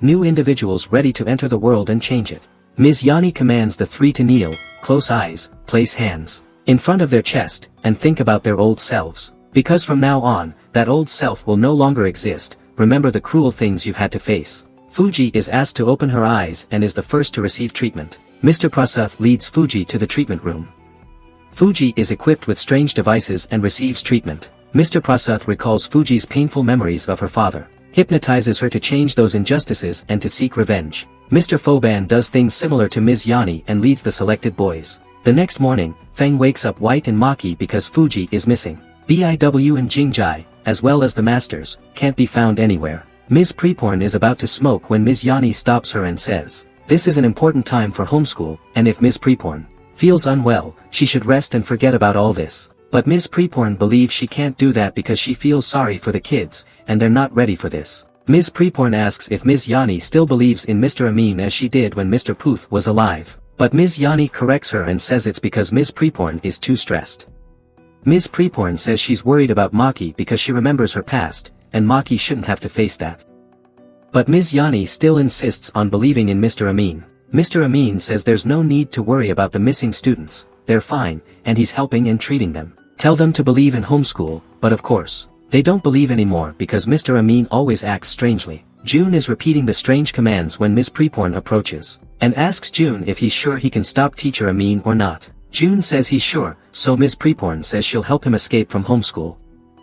new individuals ready to enter the world and change it. Ms. Yani commands the three to kneel, close eyes, place hands in front of their chest, and think about their old selves. Because from now on, that old self will no longer exist. Remember the cruel things you've had to face. Fuji is asked to open her eyes and is the first to receive treatment. Mr. Prasad leads Fuji to the treatment room. Fuji is equipped with strange devices and receives treatment. Mr. Prasad recalls Fuji's painful memories of her father, hypnotizes her to change those injustices and to seek revenge. Mr. Foban does things similar to Ms. Yani and leads the selected boys. The next morning, Fang wakes up White and Maki because Fuji is missing. BIW and Jingjai, as well as the masters, can't be found anywhere. Ms. Preporn is about to smoke when Ms. Yani stops her and says, "This is an important time for homeschool, and if Ms. Preporn feels unwell, she should rest and forget about all this." But Ms. Preporn believes she can't do that because she feels sorry for the kids, and they're not ready for this. Ms. Preporn asks if Ms. Yani still believes in Mr. Amin as she did when Mr. Puth was alive. But Ms. Yani corrects her and says it's because Ms. Preporn is too stressed. Ms. Preporn says she's worried about Maki because she remembers her past, and Maki shouldn't have to face that. But Ms. Yani still insists on believing in Mr. Amin. Mr. Amin says there's no need to worry about the missing students, they're fine, and he's helping and treating them. Tell them to believe in homeschool, but of course, they don't believe anymore because Mr. Amin always acts strangely. June is repeating the strange commands when Ms. Preporn approaches, and asks June if he's sure he can stop teacher Amin or not. June says he's sure, so Ms. Preporn says she'll help him escape from homeschool.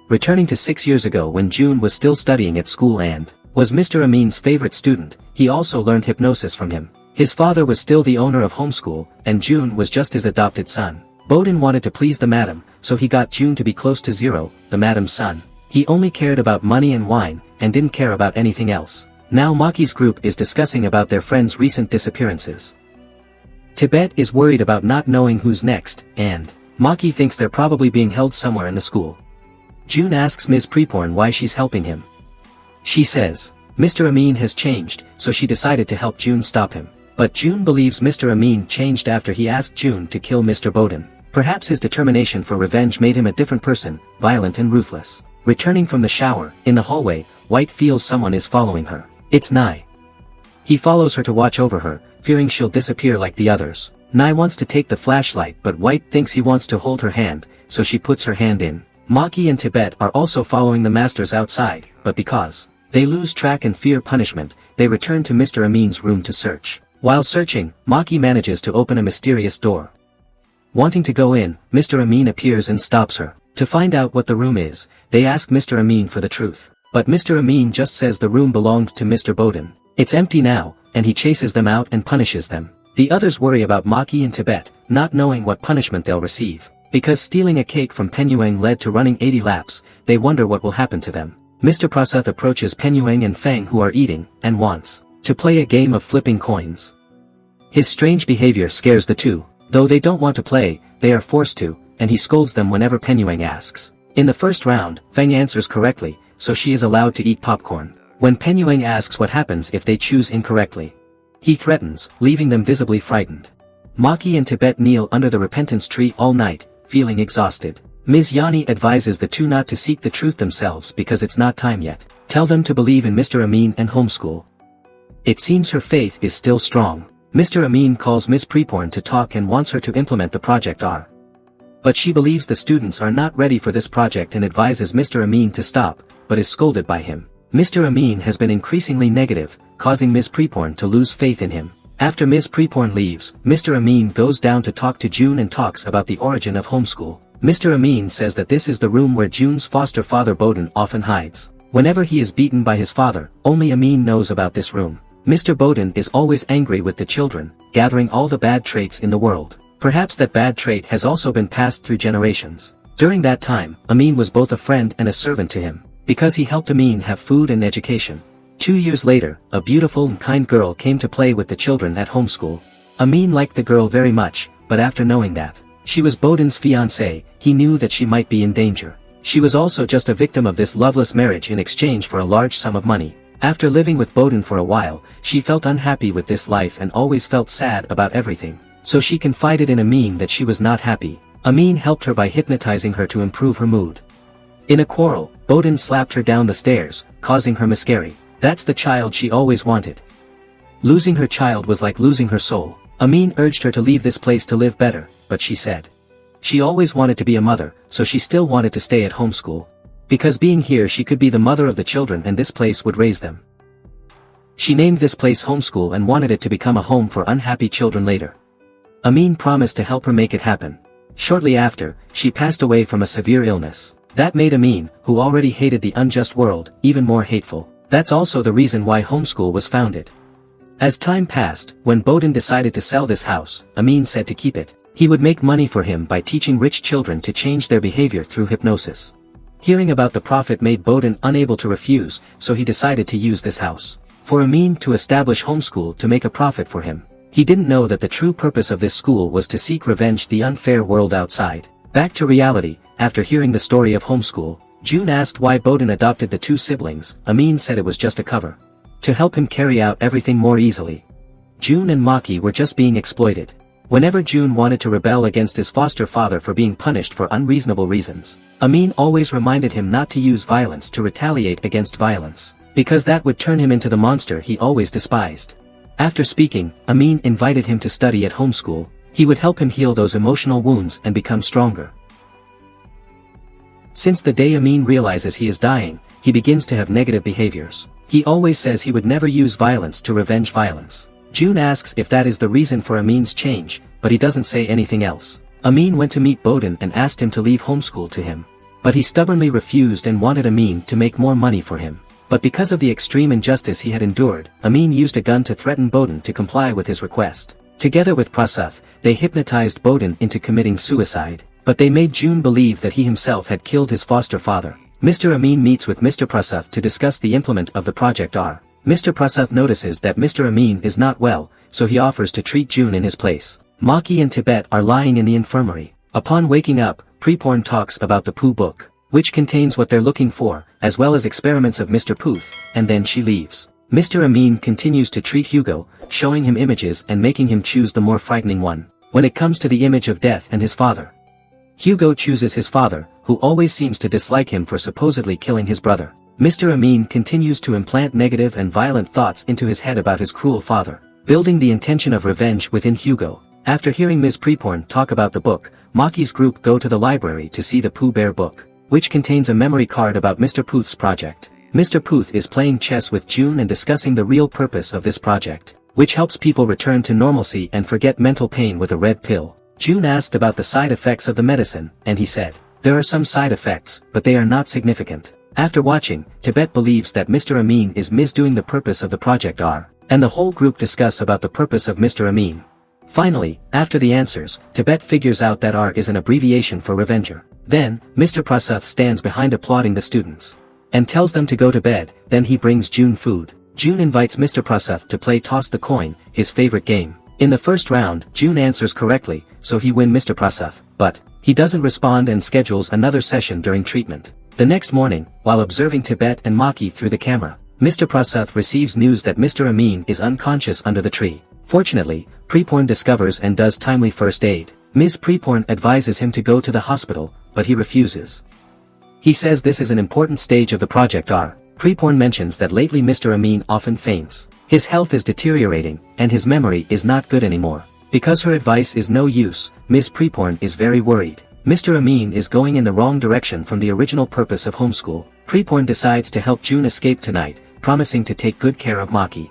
Returning to 6 years ago when June was still studying at school and was Mr. Amin's favorite student, he also learned hypnosis from him. His father was still the owner of homeschool, and June was just his adopted son. Bowden wanted to please the madam, so he got June to be close to Zero, the madam's son. He only cared about money and wine, and didn't care about anything else. Now Maki's group is discussing about their friend's recent disappearances. Tibet is worried about not knowing who's next, and Maki thinks they're probably being held somewhere in the school. June asks Ms. Preporn why she's helping him. She says, Mr. Amin has changed, so she decided to help June stop him. But June believes Mr. Amin changed after he asked June to kill Mr. Bowden. Perhaps his determination for revenge made him a different person, violent and ruthless. Returning from the shower, in the hallway, White feels someone is following her. It's Nai. He follows her to watch over her, fearing she'll disappear like the others. Nai wants to take the flashlight but White thinks he wants to hold her hand, so she puts her hand in. Maki and Tibet are also following the masters outside, but because they lose track and fear punishment, they return to Mr. Amin's room to search. While searching, Maki manages to open a mysterious door. Wanting to go in, Mr. Amin appears and stops her. To find out what the room is, they ask Mr. Amin for the truth. But Mr. Amin just says the room belonged to Mr. Bowden. It's empty now, and he chases them out and punishes them. The others worry about Maki and Tibet, not knowing what punishment they'll receive. Because stealing a cake from Penyueng led to running 80 laps, they wonder what will happen to them. Mr. Prasath approaches Penyueng and Fang who are eating, and wants to play a game of flipping coins. His strange behavior scares the two. Though they don't want to play, they are forced to, and he scolds them whenever Penyueng asks. In the first round, Fang answers correctly, so she is allowed to eat popcorn. When Penyueng asks what happens if they choose incorrectly, he threatens, leaving them visibly frightened. Maki and Tibet kneel under the repentance tree all night, feeling exhausted. Ms. Yani advises the two not to seek the truth themselves because it's not time yet. Tell them to believe in Mr. Amin and homeschool. It seems her faith is still strong. Mr. Amin calls Ms. Preporn to talk and wants her to implement the Project R. But she believes the students are not ready for this project and advises Mr. Amin to stop, but is scolded by him. Mr. Amin has been increasingly negative, causing Ms. Preporn to lose faith in him. After Ms. Preporn leaves, Mr. Amin goes down to talk to June and talks about the origin of homeschool. Mr. Amin says that this is the room where June's foster father Bowden often hides. Whenever he is beaten by his father, only Amin knows about this room. Mr. Bowden is always angry with the children, gathering all the bad traits in the world. Perhaps that bad trait has also been passed through generations. During that time, Amin was both a friend and a servant to him, because he helped Amin have food and education. 2 years later, a beautiful and kind girl came to play with the children at homeschool. Amin liked the girl very much, but after knowing that she was Bowden's fiancée, he knew that she might be in danger. She was also just a victim of this loveless marriage in exchange for a large sum of money. After living with Bowden for a while, she felt unhappy with this life and always felt sad about everything. So she confided in Amin that she was not happy. Amin helped her by hypnotizing her to improve her mood. In a quarrel, Bowden slapped her down the stairs, causing her miscarry. That's the child she always wanted. Losing her child was like losing her soul. Amin urged her to leave this place to live better, but she said she always wanted to be a mother, so she still wanted to stay at homeschool. Because being here she could be the mother of the children and this place would raise them. She named this place Homeschool and wanted it to become a home for unhappy children later. Amin promised to help her make it happen. Shortly after, she passed away from a severe illness. That made Amin, who already hated the unjust world, even more hateful. That's also the reason why Homeschool was founded. As time passed, when Bowden decided to sell this house, Amin said to keep it. He would make money for him by teaching rich children to change their behavior through hypnosis. Hearing about the profit made Bowden unable to refuse, so he decided to use this house for Amin to establish Homeschool to make a profit for him. He didn't know that the true purpose of this school was to seek revenge the unfair world outside. Back to reality, after hearing the story of Homeschool, June asked why Bowden adopted the two siblings. Amin said it was just a cover to help him carry out everything more easily. June and Maki were just being exploited. Whenever June wanted to rebel against his foster father for being punished for unreasonable reasons, Amin always reminded him not to use violence to retaliate against violence, because that would turn him into the monster he always despised. After speaking, Amin invited him to study at Homeschool. He would help him heal those emotional wounds and become stronger. Since the day Amin realizes he is dying, he begins to have negative behaviors. He always says he would never use violence to revenge violence. June asks if that is the reason for Amin's change, but he doesn't say anything else. Amin went to meet Bowden and asked him to leave Homeschool to him. But he stubbornly refused and wanted Amin to make more money for him. But because of the extreme injustice he had endured, Amin used a gun to threaten Bowden to comply with his request. Together with Prasad, they hypnotized Bowden into committing suicide. But they made June believe that he himself had killed his foster father. Mr. Amin meets with Mr. Prasad to discuss the implement of the Project R. Mr. Prasad notices that Mr. Amin is not well, so he offers to treat June in his place. Maki and Tibet are lying in the infirmary. Upon waking up, Preporn talks about the Pooh book, which contains what they're looking for, as well as experiments of Mr. Puth, and then she leaves. Mr. Amin continues to treat Hugo, showing him images and making him choose the more frightening one. When it comes to the image of death and his father, Hugo chooses his father, who always seems to dislike him for supposedly killing his brother. Mr. Amin continues to implant negative and violent thoughts into his head about his cruel father, building the intention of revenge within Hugo. After hearing Ms. Preporn talk about the book, Maki's group go to the library to see the Pooh Bear book, which contains a memory card about Mr. Puth's project. Mr. Puth is playing chess with June and discussing the real purpose of this project, which helps people return to normalcy and forget mental pain with a red pill. June asked about the side effects of the medicine, and he said, "There are some side effects, but they are not significant." After watching, Tibet believes that Mr. Amin is misdoing the purpose of the Project R, and the whole group discuss about the purpose of Mr. Amin. Finally, after the answers, Tibet figures out that R is an abbreviation for Revenger. Then, Mr. Prasad stands behind applauding the students, and tells them to go to bed. Then he brings June food. June invites Mr. Prasad to play Toss the Coin, his favorite game. In the first round, June answers correctly, so he wins Mr. Prasad, but he doesn't respond and schedules another session during treatment. The next morning, while observing Tibet and Maki through the camera, Mr. Prasad receives news that Mr. Amin is unconscious under the tree. Fortunately, Preporn discovers and does timely first aid. Ms. Preporn advises him to go to the hospital, but he refuses. He says this is an important stage of the Project R. Preporn mentions that lately Mr. Amin often faints. His health is deteriorating, and his memory is not good anymore. Because her advice is no use, Ms. Preporn is very worried. Mr. Amin is going in the wrong direction from the original purpose of Homeschool. Preporn decides to help June escape tonight, promising to take good care of Maki.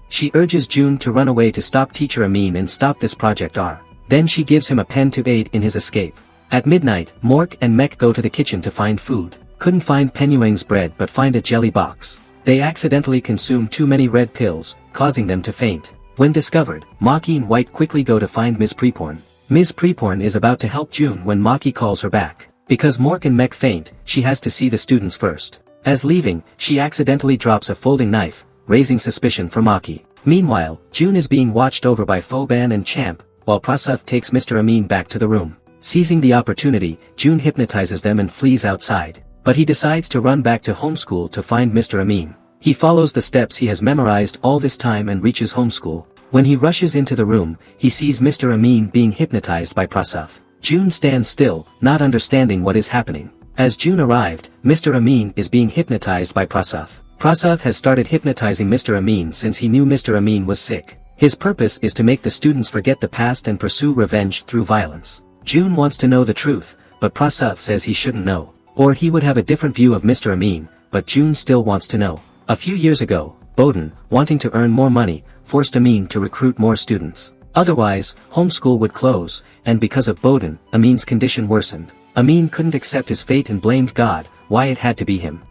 She urges June to run away to stop Teacher Amin and stop this Project R. Then she gives him a pen to aid in his escape. At midnight, Mork and Mek go to the kitchen to find food. Couldn't find Penyuang's bread but find a jelly box. They accidentally consume too many red pills, causing them to faint. When discovered, Maki and White quickly go to find Ms. Preporn. Ms. Preporn is about to help June when Maki calls her back. Because Mork and Mek faint, she has to see the students first. As leaving, she accidentally drops a folding knife, raising suspicion for Maki. Meanwhile, June is being watched over by Foban and Champ, while Prasad takes Mr. Amin back to the room. Seizing the opportunity, June hypnotizes them and flees outside. But he decides to run back to Homeschool to find Mr. Amin. He follows the steps he has memorized all this time and reaches Homeschool. When he rushes into the room, he sees Mr. Amin being hypnotized by Prasad. June stands still, not understanding what is happening. As June arrived, Mr. Amin is being hypnotized by Prasad. Prasad has started hypnotizing Mr. Amin since he knew Mr. Amin was sick. His purpose is to make the students forget the past and pursue revenge through violence. June wants to know the truth, but Prasad says he shouldn't know, or he would have a different view of Mr. Amin, but June still wants to know. A few years ago, Bowden, wanting to earn more money, forced Amin to recruit more students. Otherwise, Homeschool would close, and because of Bowden, Amin's condition worsened. Amin couldn't accept his fate and blamed God, why it had to be him.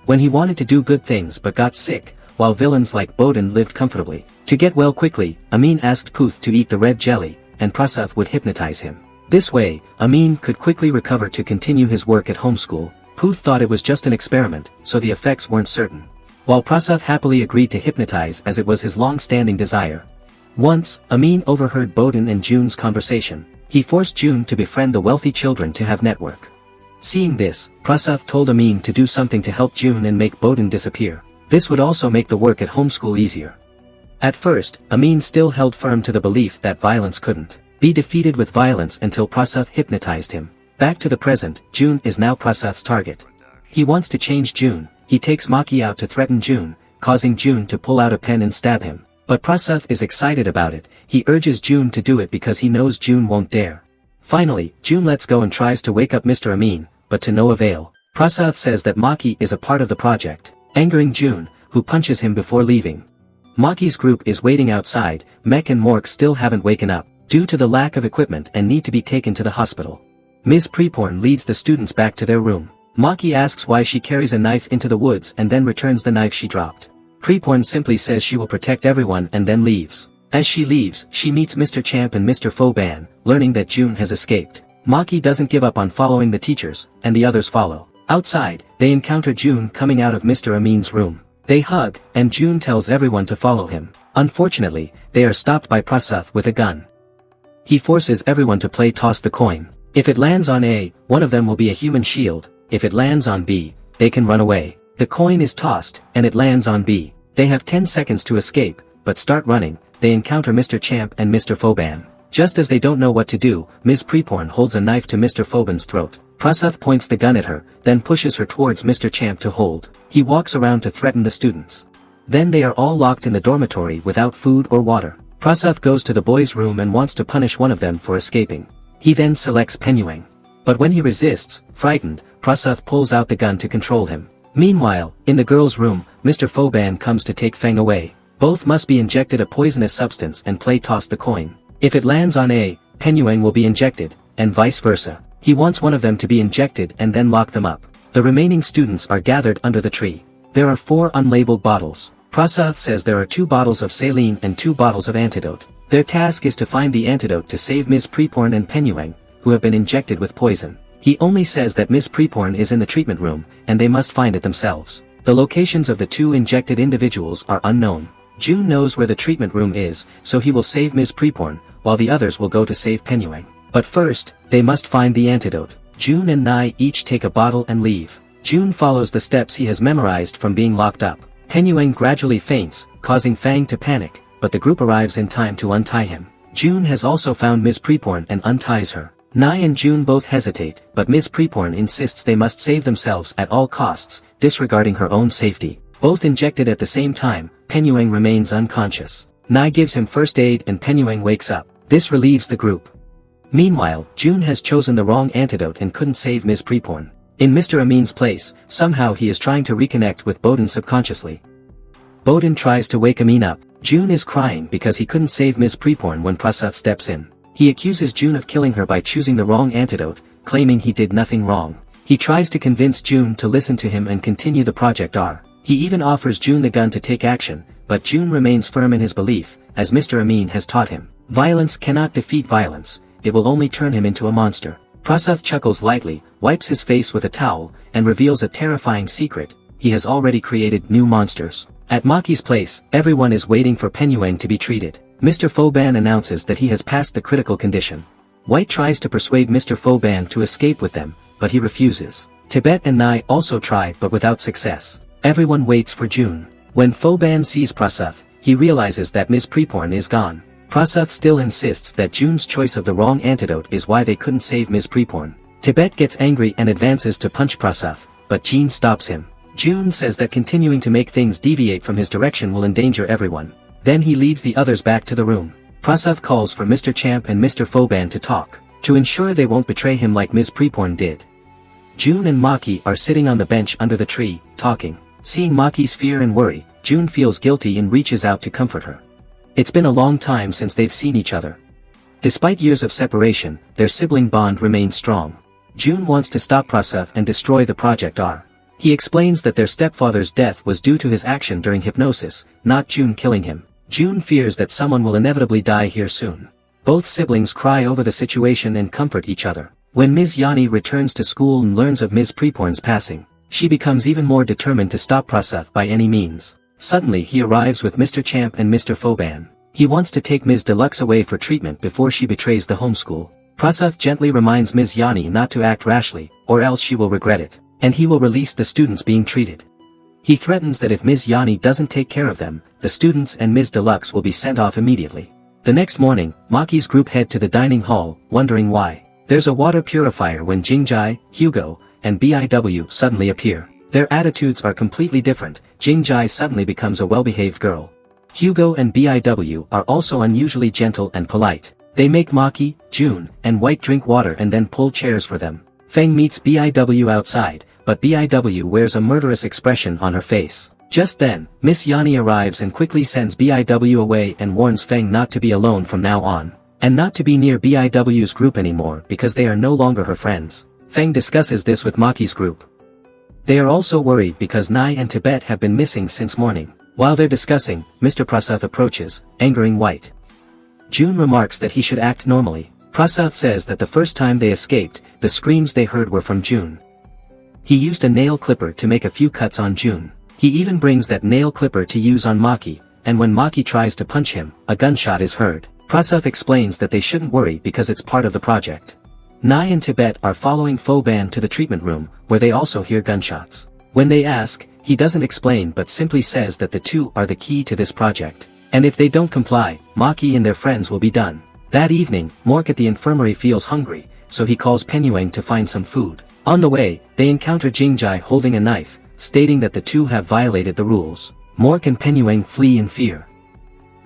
When he wanted to do good things but got sick, while villains like Bowden lived comfortably. To get well quickly, Amin asked Puth to eat the red jelly, and Prasad would hypnotize him. This way, Amin could quickly recover to continue his work at Homeschool. Puth thought it was just an experiment, so the effects weren't certain. While Prasad happily agreed to hypnotize as it was his long-standing desire. Once, Amin overheard Bowden and June's conversation. He forced June to befriend the wealthy children to have network. Seeing this, Prasad told Amin to do something to help June and make Bowden disappear. This would also make the work at Homeschool easier. At first, Amin still held firm to the belief that violence couldn't be defeated with violence until Prasad hypnotized him. Back to the present, June is now Prasad's target. He wants to change June. He takes Maki out to threaten June, causing June to pull out a pen and stab him. But Prasath is excited about it. He urges June to do it because he knows June won't dare. Finally, June lets go and tries to wake up Mr. Amin, but to no avail. Prasath says that Maki is a part of the project, angering June, who punches him before leaving. Maki's group is waiting outside. Mek and Mork still haven't waken up, due to the lack of equipment, and need to be taken to the hospital. Ms. Preporn leads the students back to their room. Maki asks why she carries a knife into the woods and then returns the knife she dropped. Preporn simply says she will protect everyone and then leaves. As she leaves, she meets Mr. Champ and Mr. Foban, learning that June has escaped. Maki doesn't give up on following the teachers, and the others follow. Outside, they encounter June coming out of Mr. Amin's room. They hug, and June tells everyone to follow him. Unfortunately, they are stopped by Prasath with a gun. He forces everyone to play toss the coin. If it lands on A, one of them will be a human shield. If it lands on B, they can run away. The coin is tossed, and it lands on B. They have 10 seconds to escape, but start running. They encounter Mr. Champ and Mr. Foban. Just as they don't know what to do, Ms. Preporn holds a knife to Mr. Foban's throat. Prasath points the gun at her, then pushes her towards Mr. Champ to hold. He walks around to threaten the students. Then they are all locked in the dormitory without food or water. Prasath goes to the boys' room and wants to punish one of them for escaping. He then selects Penyueng. But when he resists, frightened, Prasath pulls out the gun to control him. Meanwhile, in the girls' room, Mr. Foban comes to take Fang away. Both must be injected a poisonous substance and play toss the coin. If it lands on A, Penyueng will be injected, and vice versa. He wants one of them to be injected and then lock them up. The remaining students are gathered under the tree. There are 4 unlabeled bottles. Prasath says there are 2 bottles of saline and 2 bottles of antidote. Their task is to find the antidote to save Ms. Preporn and Penyueng, who have been injected with poison. He only says that Ms. Preporn is in the treatment room, and they must find it themselves. The locations of the 2 injected individuals are unknown. June knows where the treatment room is, so he will save Ms. Preporn, while the others will go to save Penyueng. But first, they must find the antidote. June and Nai each take a bottle and leave. June follows the steps he has memorized from being locked up. Penyueng gradually faints, causing Fang to panic, but the group arrives in time to untie him. June has also found Ms. Preporn and unties her. Nai and June both hesitate, but Ms. Preporn insists they must save themselves at all costs, disregarding her own safety. Both injected at the same time, Penyueng remains unconscious. Nai gives him first aid and Penyueng wakes up. This relieves the group. Meanwhile, June has chosen the wrong antidote and couldn't save Ms. Preporn. In Mr. Amin's place, somehow he is trying to reconnect with Bodin subconsciously. Bodin tries to wake Amin up. June is crying because he couldn't save Ms. Preporn when Prasath steps in. He accuses June of killing her by choosing the wrong antidote, claiming he did nothing wrong. He tries to convince June to listen to him and continue the Project R. He even offers June the gun to take action, but June remains firm in his belief, as Mr. Amin has taught him. Violence cannot defeat violence. It will only turn him into a monster. Prasath chuckles lightly, wipes his face with a towel, and reveals a terrifying secret. He has already created new monsters. At Maki's place, everyone is waiting for Penyueng to be treated. Mr. Foban announces that he has passed the critical condition. White tries to persuade Mr. Foban to escape with them, but he refuses. Tibet and Nai also try but without success. Everyone waits for June. When Foban sees Prasath, he realizes that Ms. Preporn is gone. Prasath still insists that June's choice of the wrong antidote is why they couldn't save Ms. Preporn. Tibet gets angry and advances to punch Prasath, but June stops him. June says that continuing to make things deviate from his direction will endanger everyone. Then he leads the others back to the room. Prasath calls for Mr. Champ and Mr. Foban to talk, to ensure they won't betray him like Ms. Preporn did. June and Maki are sitting on the bench under the tree, talking. Seeing Maki's fear and worry, June feels guilty and reaches out to comfort her. It's been a long time since they've seen each other. Despite years of separation, their sibling bond remains strong. June wants to stop Prasath and destroy the Project R. He explains that their stepfather's death was due to his action during hypnosis, not June killing him. June fears that someone will inevitably die here soon. Both siblings cry over the situation and comfort each other. When Ms. Yani returns to school and learns of Ms. Preporn's passing, she becomes even more determined to stop Prasath by any means. Suddenly he arrives with Mr. Champ and Mr. Foban. He wants to take Ms. Deluxe away for treatment before she betrays the homeschool. Prasath gently reminds Ms. Yani not to act rashly, or else she will regret it, and he will release the students being treated. He threatens that if Ms. Yani doesn't take care of them, the students and Ms. Deluxe will be sent off immediately. The next morning, Maki's group head to the dining hall, wondering why. There's a water purifier when Jingjai, Hugo, and BIW suddenly appear. Their attitudes are completely different. Jingjai suddenly becomes a well-behaved girl. Hugo and BIW are also unusually gentle and polite. They make Maki, June, and White drink water and then pull chairs for them. Fang meets BIW outside, but BIW wears a murderous expression on her face. Just then, Miss Yanni arrives and quickly sends BIW away and warns Fang not to be alone from now on, and not to be near BIW's group anymore because they are no longer her friends. Fang discusses this with Maki's group. They are also worried because Nai and Tibet have been missing since morning. While they're discussing, Mr. Prasath approaches, angering White. June remarks that he should act normally. Prasath says that the first time they escaped, the screams they heard were from June. He used a nail clipper to make a few cuts on June. He even brings that nail clipper to use on Maki, and when Maki tries to punch him, a gunshot is heard. Prasath explains that they shouldn't worry because it's part of the project. Nai and Tibet are following Foban to the treatment room, where they also hear gunshots. When they ask, he doesn't explain but simply says that the two are the key to this project. And if they don't comply, Maki and their friends will be done. That evening, Mork at the infirmary feels hungry, so he calls Penyuang to find some food. On the way, they encounter Jingjai holding a knife, stating that the two have violated the rules. Mork and Penyuang flee in fear.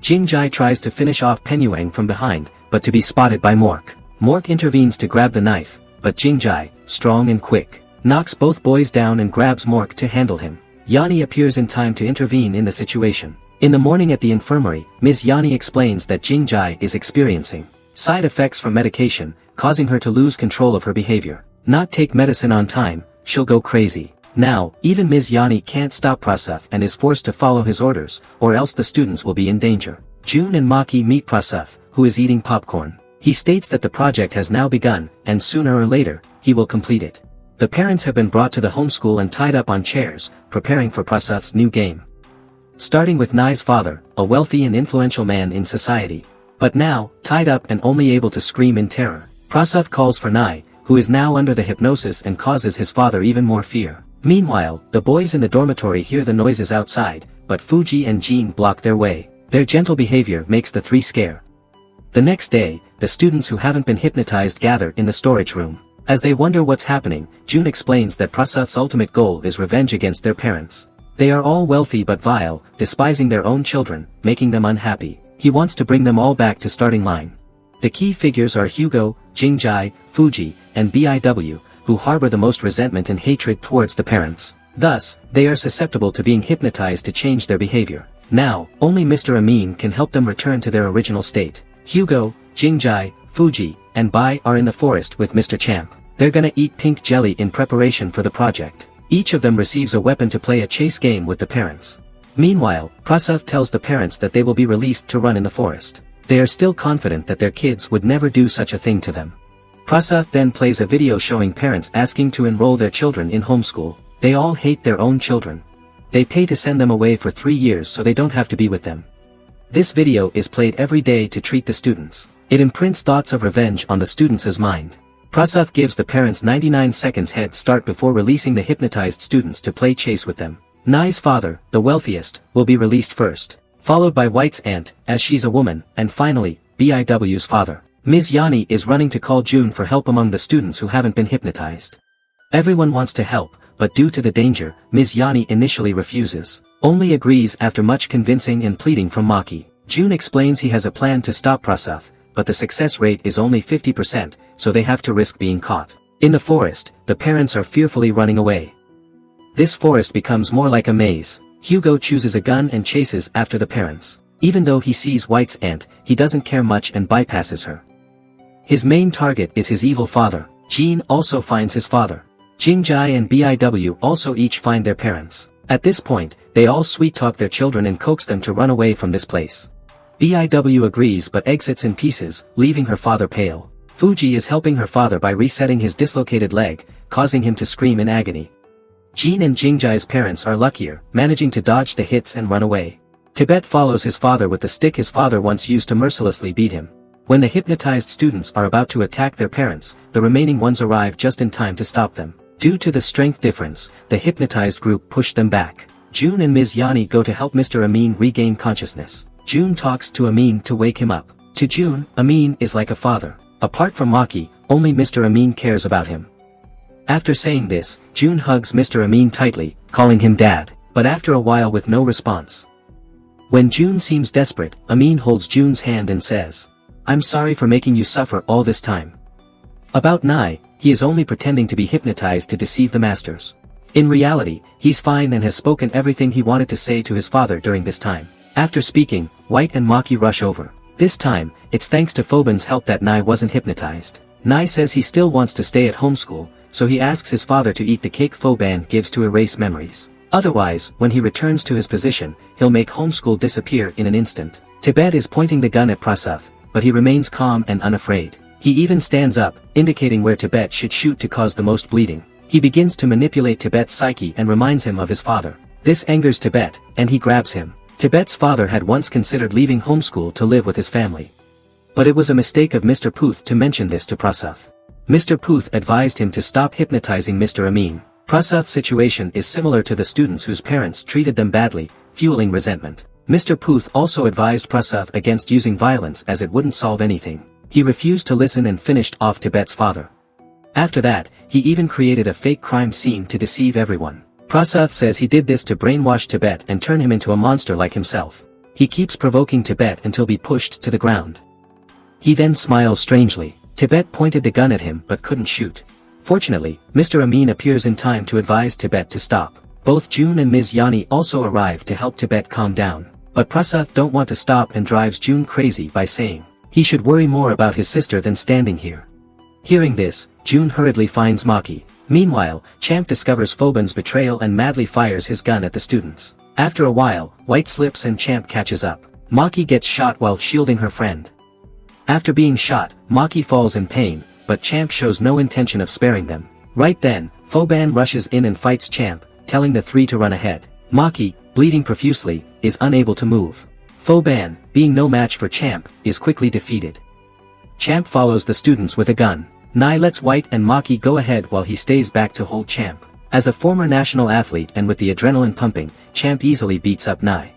Jingjai tries to finish off Penyuang from behind, but to be spotted by Mork. Mork intervenes to grab the knife, but Jingjai, strong and quick, knocks both boys down and grabs Mork to handle him. Yanni appears in time to intervene in the situation. In the morning at the infirmary, Ms. Yanni explains that Jingjai is experiencing side effects from medication, causing her to lose control of her behavior. Not take medicine on time, she'll go crazy. Now, even Ms. Yanni can't stop Prasath and is forced to follow his orders, or else the students will be in danger. June and Maki meet Prasath, who is eating popcorn. He states that the project has now begun, and sooner or later, he will complete it. The parents have been brought to the homeschool and tied up on chairs, preparing for Prasath's new game. Starting with Nai's father, a wealthy and influential man in society. But now, tied up and only able to scream in terror. Prasath calls for Nai, who is now under the hypnosis and causes his father even more fear. Meanwhile, the boys in the dormitory hear the noises outside, but Fuji and Jean block their way. Their gentle behavior makes the three scare. The next day, the students who haven't been hypnotized gather in the storage room. As they wonder what's happening, June explains that Prasath's ultimate goal is revenge against their parents. They are all wealthy but vile, despising their own children, making them unhappy. He wants to bring them all back to starting line. The key figures are Hugo, Jingjai, Fuji, and BIW, who harbor the most resentment and hatred towards the parents. Thus, they are susceptible to being hypnotized to change their behavior. Now, only Mr. Amin can help them return to their original state. Hugo, Jingjai, Fuji, and Bai are in the forest with Mr. Champ. They're gonna eat pink jelly in preparation for the project. Each of them receives a weapon to play a chase game with the parents. Meanwhile, Prasath tells the parents that they will be released to run in the forest. They are still confident that their kids would never do such a thing to them. Prasath then plays a video showing parents asking to enroll their children in homeschool. They all hate their own children. They pay to send them away for 3 years so they don't have to be with them. This video is played every day to treat the students. It imprints thoughts of revenge on the students' mind. Prasath gives the parents 99 seconds head start before releasing the hypnotized students to play chase with them. Nai's father, the wealthiest, will be released first, followed by White's aunt, as she's a woman, and finally, BIW's father. Ms. Yanni is running to call June for help among the students who haven't been hypnotized. Everyone wants to help, but due to the danger, Ms. Yanni initially refuses, only agrees after much convincing and pleading from Maki. June explains he has a plan to stop Prasath, but the success rate is only 50%, so they have to risk being caught. In the forest, the parents are fearfully running away. This forest becomes more like a maze. Hugo chooses a gun and chases after the parents. Even though he sees White's aunt, he doesn't care much and bypasses her. His main target is his evil father. Jean also finds his father. Jingjai and BIW also each find their parents. At this point, they all sweet-talk their children and coax them to run away from this place. BIW agrees but exits in pieces, leaving her father pale. Fuji is helping her father by resetting his dislocated leg, causing him to scream in agony. Jean and Jingjai's parents are luckier, managing to dodge the hits and run away. Tibet follows his father with the stick his father once used to mercilessly beat him. When the hypnotized students are about to attack their parents, the remaining ones arrive just in time to stop them. Due to the strength difference, the hypnotized group push them back. June and Ms. Yanni go to help Mr. Amin regain consciousness. June talks to Amin to wake him up. To June, Amin is like a father. Apart from Maki, only Mr. Amin cares about him. After saying this, June hugs Mr. Amin tightly, calling him dad, but after a while with no response. When June seems desperate, Amin holds June's hand and says, "I'm sorry for making you suffer all this time." About Nai, he is only pretending to be hypnotized to deceive the masters. In reality, he's fine and has spoken everything he wanted to say to his father during this time. After speaking, White and Maki rush over. This time, it's thanks to Foban's help that Nai wasn't hypnotized. Nai says he still wants to stay at homeschool, so he asks his father to eat the cake Foban gives to erase memories. Otherwise, when he returns to his position, he'll make homeschool disappear in an instant. Tibet is pointing the gun at Prasad, but he remains calm and unafraid. He even stands up, indicating where Tibet should shoot to cause the most bleeding. He begins to manipulate Tibet's psyche and reminds him of his father. This angers Tibet, and he grabs him. Tibet's father had once considered leaving homeschool to live with his family. But it was a mistake of Mr. Puth to mention this to Prasad. Mr. Puth advised him to stop hypnotizing Mr. Amin. Prasad's situation is similar to the students whose parents treated them badly, fueling resentment. Mr. Puth also advised Prasad against using violence as it wouldn't solve anything. He refused to listen and finished off Tibet's father. After that, he even created a fake crime scene to deceive everyone. Prasad says he did this to brainwash Tibet and turn him into a monster like himself. He keeps provoking Tibet until be pushed to the ground. He then smiles strangely. Tibet pointed the gun at him but couldn't shoot. Fortunately, Mr. Amin appears in time to advise Tibet to stop. Both June and Ms. Yani also arrive to help Tibet calm down. But Prasad don't want to stop and drives June crazy by saying he should worry more about his sister than standing here. Hearing this, June hurriedly finds Maki. Meanwhile, Champ discovers Foban's betrayal and madly fires his gun at the students. After a while, White slips and Champ catches up. Maki gets shot while shielding her friend. After being shot, Maki falls in pain, but Champ shows no intention of sparing them. Right then, Foban rushes in and fights Champ, telling the three to run ahead. Maki, bleeding profusely, is unable to move. Foban, being no match for Champ, is quickly defeated. Champ follows the students with a gun. Nai lets White and Maki go ahead while he stays back to hold Champ. As a former national athlete and with the adrenaline pumping, Champ easily beats up Nai.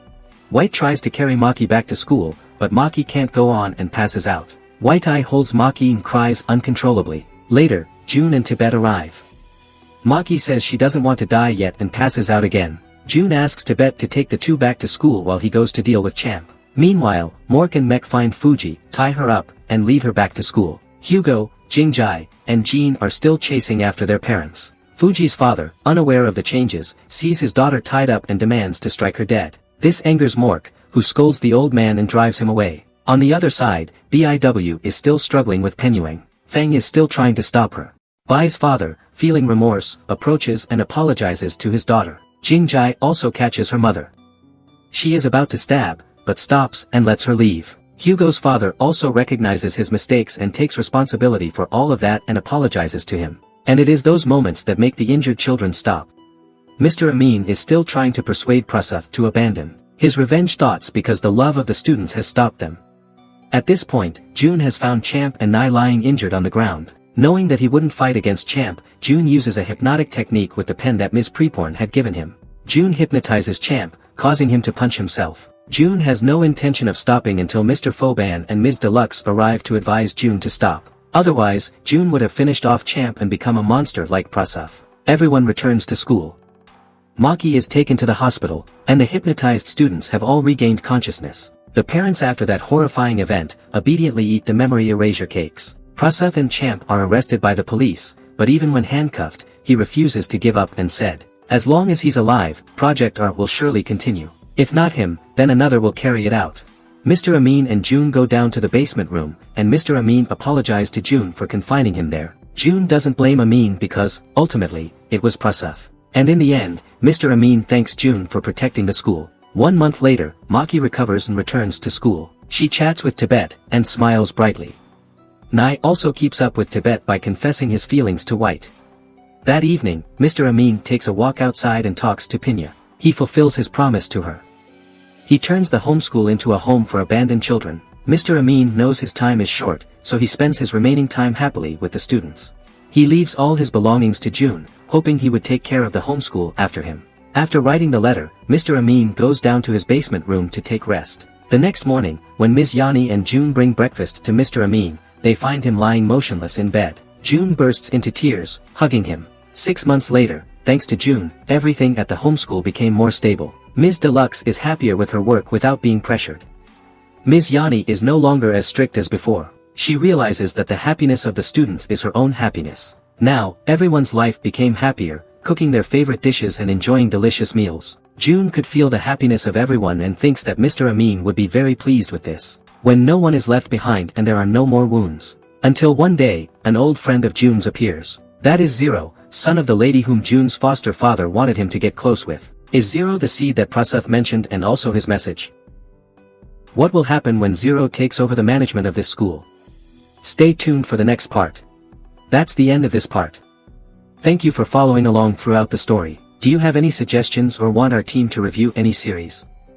White tries to carry Maki back to school, but Maki can't go on and passes out. White Eye holds Maki and cries uncontrollably. Later, June and Tibet arrive. Maki says she doesn't want to die yet and passes out again. June asks Tibet to take the two back to school while he goes to deal with Champ. Meanwhile, Mork and Mek find Fuji, tie her up, and lead her back to school. Hugo, Jingjai, and Jean are still chasing after their parents. Fuji's father, unaware of the changes, sees his daughter tied up and demands to strike her dead. This angers Mork, who scolds the old man and drives him away. On the other side, BIW is still struggling with Penyuang. Fang is still trying to stop her. Bai's father, feeling remorse, approaches and apologizes to his daughter. Jingjai also catches her mother. She is about to stab, but stops and lets her leave. Hugo's father also recognizes his mistakes and takes responsibility for all of that and apologizes to him. And it is those moments that make the injured children stop. Mr. Amin is still trying to persuade Prasad to abandon his revenge thoughts because the love of the students has stopped them. At this point, June has found Champ and Nai lying injured on the ground. Knowing that he wouldn't fight against Champ, June uses a hypnotic technique with the pen that Ms. Preporn had given him. June hypnotizes Champ, causing him to punch himself. June has no intention of stopping until Mr. Foban and Ms. Deluxe arrive to advise June to stop. Otherwise, June would have finished off Champ and become a monster like Prasad. Everyone returns to school. Maki is taken to the hospital, and the hypnotized students have all regained consciousness. The parents after that horrifying event, obediently eat the memory erasure cakes. Prasad and Champ are arrested by the police, but even when handcuffed, he refuses to give up and said, as long as he's alive, Project R will surely continue. If not him, then another will carry it out. Mr. Amin and June go down to the basement room, and Mr. Amin apologized to June for confining him there. June doesn't blame Amin because, ultimately, it was Prasad. And in the end, Mr. Amin thanks June for protecting the school. 1 month later, Maki recovers and returns to school. She chats with Tibet, and smiles brightly. Nai also keeps up with Tibet by confessing his feelings to White. That evening, Mr. Amin takes a walk outside and talks to Pinya. He fulfills his promise to her. He turns the homeschool into a home for abandoned children. Mr. Amin knows his time is short, so he spends his remaining time happily with the students. He leaves all his belongings to June, hoping he would take care of the homeschool after him. After writing the letter, Mr. Amin goes down to his basement room to take rest. The next morning, when Ms. Yani and June bring breakfast to Mr. Amin, they find him lying motionless in bed. June bursts into tears, hugging him. 6 months later, thanks to June, everything at the homeschool became more stable. Ms. Deluxe is happier with her work without being pressured. Ms. Yani is no longer as strict as before. She realizes that the happiness of the students is her own happiness. Now, everyone's life became happier, cooking their favorite dishes and enjoying delicious meals. June could feel the happiness of everyone and thinks that Mr. Amin would be very pleased with this. When no one is left behind and there are no more wounds. Until one day, an old friend of June's appears. That is Zero, son of the lady whom June's foster father wanted him to get close with. Is Zero the seed that Prasad mentioned and also his message? What will happen when Zero takes over the management of this school? Stay tuned for the next part. That's the end of this part. Thank you for following along throughout the story. Do you have any suggestions or want our team to review any series?